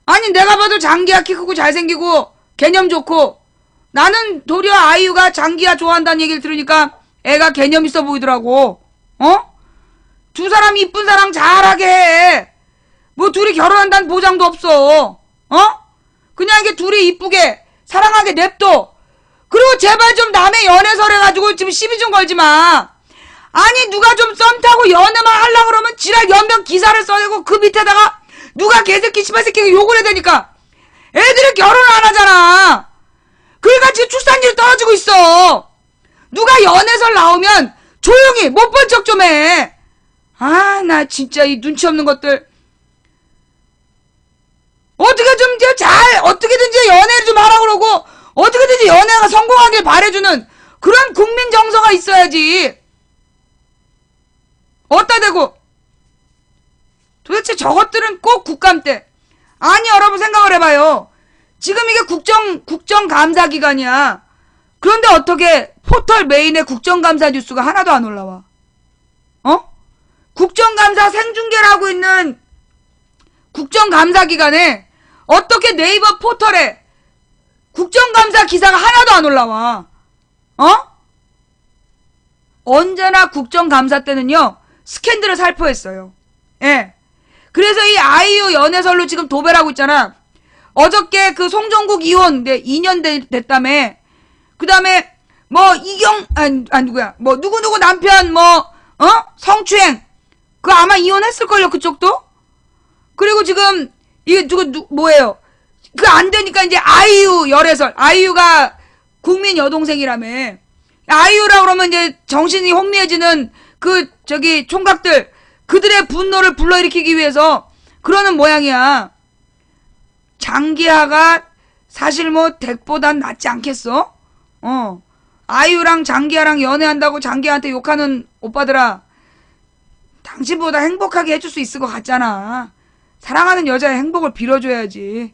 아니 내가 봐도 장기하 키 크고 잘생기고 개념 좋고, 나는 도리어 아이유가 장기하 좋아한다는 얘기를 들으니까 애가 개념 있어 보이더라고. 두 사람 이쁜 사랑 잘하게 해. 뭐 둘이 결혼한다는 보장도 없어. 그냥 이게 둘이 이쁘게 사랑하게 냅둬. 그리고 제발 좀 남의 연애설 해가지고 지금 시비 좀 걸지 마. 아니 누가 좀 썸 타고 연애만 하려고 그러면 지랄 연변 기사를 써내고 그 밑에다가 누가 개새끼 씨발새끼가 욕을 해야 되니까 애들이 결혼을 안 하잖아. 그러니까 지금 출산율이 떨어지고 있어. 누가 연애설 나오면 조용히 못 본 척 좀 해. 아, 나 진짜 이 눈치 없는 것들. 어떻게 좀 어떻게든지 연애를 좀 하라고 그러고 어떻게든지 연애가 성공하길 바래주는 그런 국민 정서가 있어야지. 어따 대고 도대체 저것들은 꼭 국감 때. 아니 여러분 생각을 해봐요. 지금 이게 국정감사 기간이야. 그런데 어떻게 포털 메인에 국정감사 뉴스가 하나도 안 올라와? 국정감사 생중계를 하고 있는 국정감사 기간에 어떻게 네이버 포털에 국정감사 기사가 하나도 안 올라와? 언제나 국정감사 때는요 스캔들을 살포했어요. 예. 그래서 이 아이유 연애설로 지금 도배를 하고 있잖아. 어저께 그 송종국 이혼 2년 됐다며. 그 다음에 뭐 누구야 뭐 누구누구 남편 성추행 그 아마 이혼했을걸요 그쪽도. 그리고 지금 이게 뭐예요 그 안 되니까 이제 아이유 열애설. 아이유가 국민 여동생이라며. 아이유라 그러면 이제 정신이 혼미해지는 그 저기 총각들 그들의 분노를 불러일으키기 위해서 그러는 모양이야. 장기하가 사실 뭐 덱보단 낫지 않겠어? 아이유랑 장기하랑 연애한다고 장기하한테 욕하는 오빠들아, 당신보다 행복하게 해줄 수 있을 것 같잖아. 사랑하는 여자의 행복을 빌어줘야지.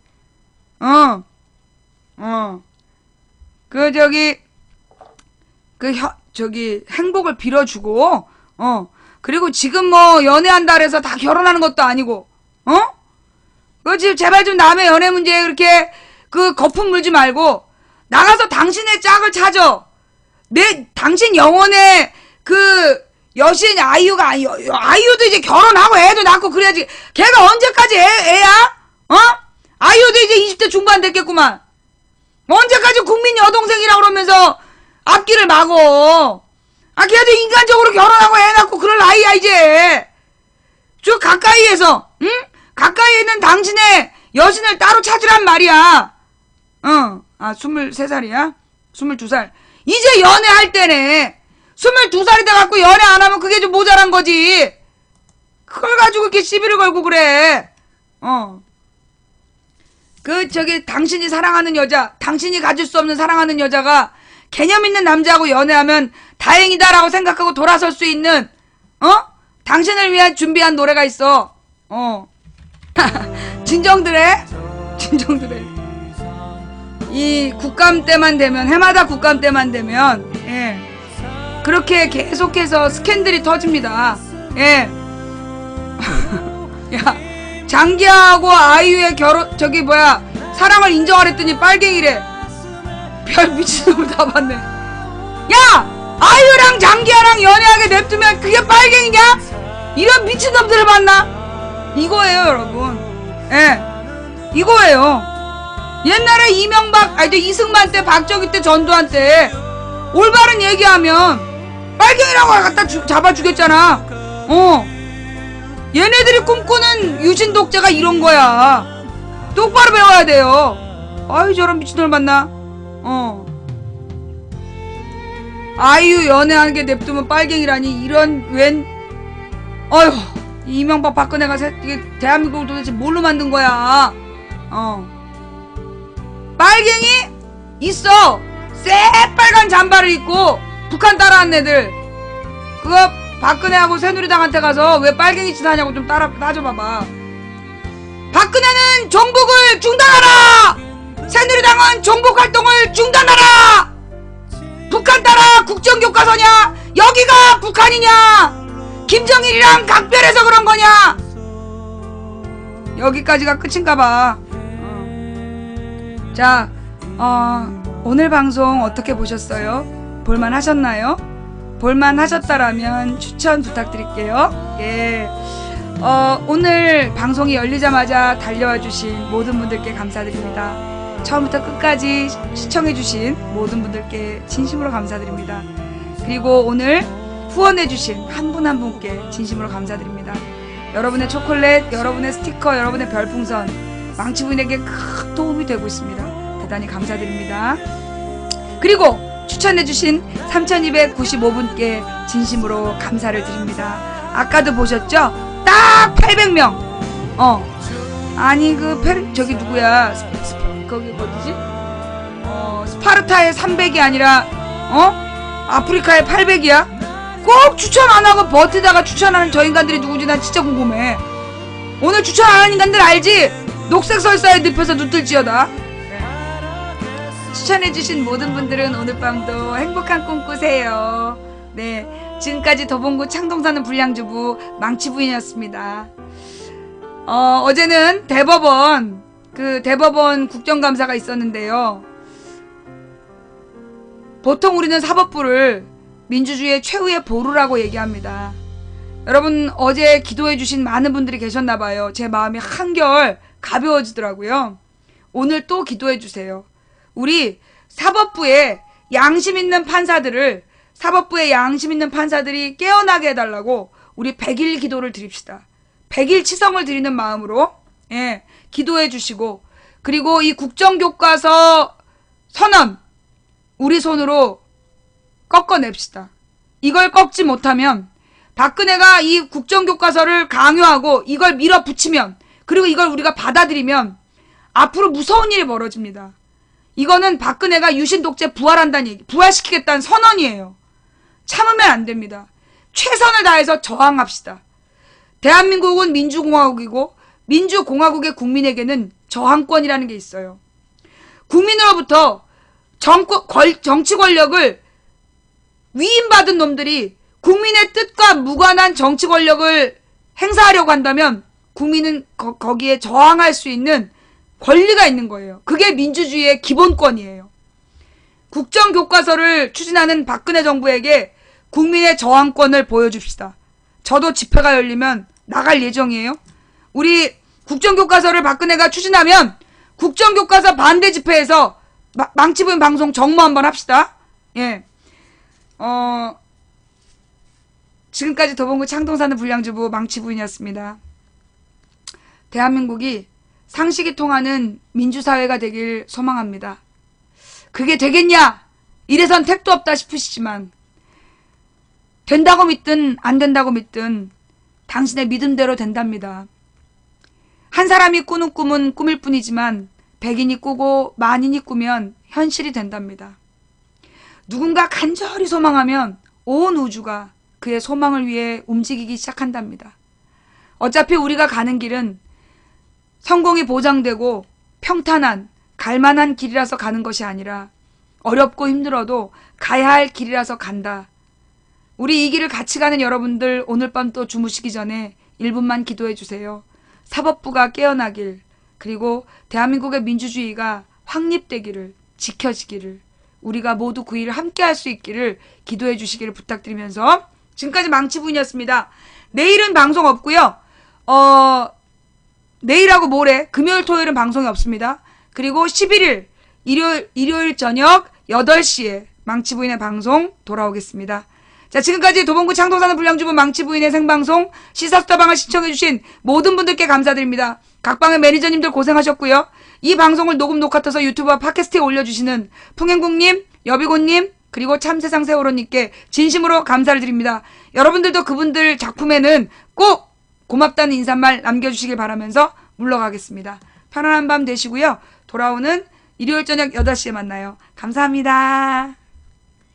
행복을 빌어주고, 그리고 지금 뭐 연애한다 그래서 다 결혼하는 것도 아니고, 그렇지. 제발 좀 남의 연애 문제에 그렇게 거품 물지 말고 나가서 당신의 짝을 찾아. 당신 영혼의 여신 아이유도 이제 결혼하고 애도 낳고 그래야지. 걔가 언제까지 애야? 아이유도 이제 20대 중반 됐겠구만. 언제까지 국민 여동생이라 그러면서 앞길을 막어. 걔도 인간적으로 결혼하고 애 낳고 그럴 나이야 이제. 저 가까이에서 가까이에 있는 당신의 여신을 따로 찾으란 말이야. 23살이야? 22살. 이제 연애할 때네. 22살이 돼갖고 연애 안 하면 그게 좀 모자란 거지. 그걸 가지고 이렇게 시비를 걸고 그래. 당신이 사랑하는 여자, 당신이 가질 수 없는 사랑하는 여자가 개념 있는 남자하고 연애하면 다행이다라고 생각하고 돌아설 수 있는, 당신을 위한 준비한 노래가 있어. 진정들해. 진정들해. 이 국감 때만 되면, 해마다 국감 때만 되면, 예, 그렇게 계속해서 스캔들이 터집니다. 예. 야, 장기하고 아이유의 사랑을 인정하랬더니 빨갱이래. 별 미친놈을 다 봤네. 야! 아이유랑 장기하랑 연애하게 냅두면 그게 빨갱이냐? 이런 미친놈들을 만나? 이거예요, 여러분. 예. 이거예요. 옛날에 이승만 때, 박정희 때, 전두환 때, 올바른 얘기하면, 빨갱이라고 갖다 잡아 주겠잖아. 얘네들이 꿈꾸는 유신 독재가 이런 거야. 똑바로 배워야 돼요. 아유, 저런 미친놈을 만나. 아이유 연애하는 게 냅두면 빨갱이라니, 이런 어휴, 이명박 박근혜가 이게 대한민국을 도대체 뭘로 만든 거야. 빨갱이 있어. 새빨간 잠바를 입고 북한 따라한 애들, 그거 박근혜하고 새누리당한테 가서 왜 빨갱이 짓 하냐고 좀 따져봐봐. 박근혜는 종북을 중단하라! 새누리당은 종북 활동을 중단하라! 북한 따라 국정교과서냐? 여기가 북한이냐? 김정일이랑 각별해서 그런 거냐? 여기까지가 끝인가봐. 자, 오늘 방송 어떻게 보셨어요? 볼만하셨나요? 볼만하셨다라면 추천 부탁드릴게요. 예. 오늘 방송이 열리자마자 달려와 주신 모든 분들께 감사드립니다. 처음부터 끝까지 시청해주신 모든 분들께 진심으로 감사드립니다. 그리고 오늘 후원해주신 한 분 한 분께 진심으로 감사드립니다. 여러분의 초콜릿, 여러분의 스티커, 여러분의 별풍선, 망치부인에게 큰 도움이 되고 있습니다. 대단히 감사드립니다. 그리고 추천해주신 3295분께 진심으로 감사를 드립니다. 아까도 보셨죠? 딱 800명. 아니 저기 누구야? 거기 어디지? 스파르타의 300이 아니라 아프리카의 800이야? 꼭 추천 안 하고 버티다가 추천하는 저 인간들이 누구지? 난 진짜 궁금해. 오늘 추천 안 하는 인간들 알지? 녹색 설사에 늪에서 눈뜰지어다. 추천해주신 모든 분들은 오늘 밤도 행복한 꿈 꾸세요. 네, 지금까지 도봉구 창동 사는 불량주부 망치부인이었습니다. 어제는 대법원 국정감사가 있었는데요. 보통 우리는 사법부를 민주주의의 최후의 보루라고 얘기합니다. 여러분, 어제 기도해주신 많은 분들이 계셨나봐요. 제 마음이 한결 가벼워지더라고요. 오늘 또 기도해주세요. 우리 사법부에 양심 있는 판사들이 깨어나게 해달라고 우리 100일 기도를 드립시다. 100일 치성을 드리는 마음으로, 예, 기도해 주시고, 그리고 이 국정교과서 선언 우리 손으로 꺾어냅시다. 이걸 꺾지 못하면 박근혜가 이 국정교과서를 강요하고 이걸 밀어붙이면, 그리고 이걸 우리가 받아들이면 앞으로 무서운 일이 벌어집니다. 이거는 박근혜가 유신독재 부활한다는 얘기, 부활시키겠다는 선언이에요. 참으면 안 됩니다. 최선을 다해서 저항합시다. 대한민국은 민주공화국이고 민주공화국의 국민에게는 저항권이라는 게 있어요. 국민으로부터 정치 권력을 위임받은 놈들이 국민의 뜻과 무관한 정치 권력을 행사하려고 한다면 국민은 거기에 저항할 수 있는 권리가 있는 거예요. 그게 민주주의의 기본권이에요. 국정교과서를 추진하는 박근혜 정부에게 국민의 저항권을 보여줍시다. 저도 집회가 열리면 나갈 예정이에요. 우리 국정교과서를 박근혜가 추진하면 국정교과서 반대 집회에서 망치부인 방송 정모 한번 합시다. 예. 지금까지 도봉구 창동 사는 불량주부 망치부인이었습니다. 대한민국이 상식이 통하는 민주사회가 되길 소망합니다. 그게 되겠냐? 이래선 택도 없다 싶으시지만 된다고 믿든 안 된다고 믿든 당신의 믿음대로 된답니다. 한 사람이 꾸는 꿈은 꿈일 뿐이지만 백인이 꾸고 만인이 꾸면 현실이 된답니다. 누군가 간절히 소망하면 온 우주가 그의 소망을 위해 움직이기 시작한답니다. 어차피 우리가 가는 길은 성공이 보장되고 평탄한 갈만한 길이라서 가는 것이 아니라 어렵고 힘들어도 가야 할 길이라서 간다. 우리 이 길을 같이 가는 여러분들 오늘 밤 또 주무시기 전에 1분만 기도해 주세요. 사법부가 깨어나길, 그리고 대한민국의 민주주의가 확립되기를, 지켜지기를, 우리가 모두 그 일을 함께 할 수 있기를 기도해 주시기를 부탁드리면서 지금까지 망치부인이었습니다. 내일은 방송 없고요. 내일하고 모레 금요일 토요일은 방송이 없습니다. 그리고 11일 일요일 저녁 8시에 망치부인의 방송 돌아오겠습니다. 자, 지금까지 도봉구 창동사는 불량주부 망치부인의 생방송 시사수다방을 시청해주신 모든 분들께 감사드립니다. 각 방의 매니저님들 고생하셨고요. 이 방송을 녹화 터서 유튜브와 팟캐스트에 올려주시는 풍행국님, 여비고님, 그리고 참세상세월호님께 진심으로 감사를 드립니다. 여러분들도 그분들 작품에는 꼭 고맙다는 인사말 남겨주시길 바라면서 물러가겠습니다. 편안한 밤 되시고요. 돌아오는 일요일 저녁 8시에 만나요. 감사합니다.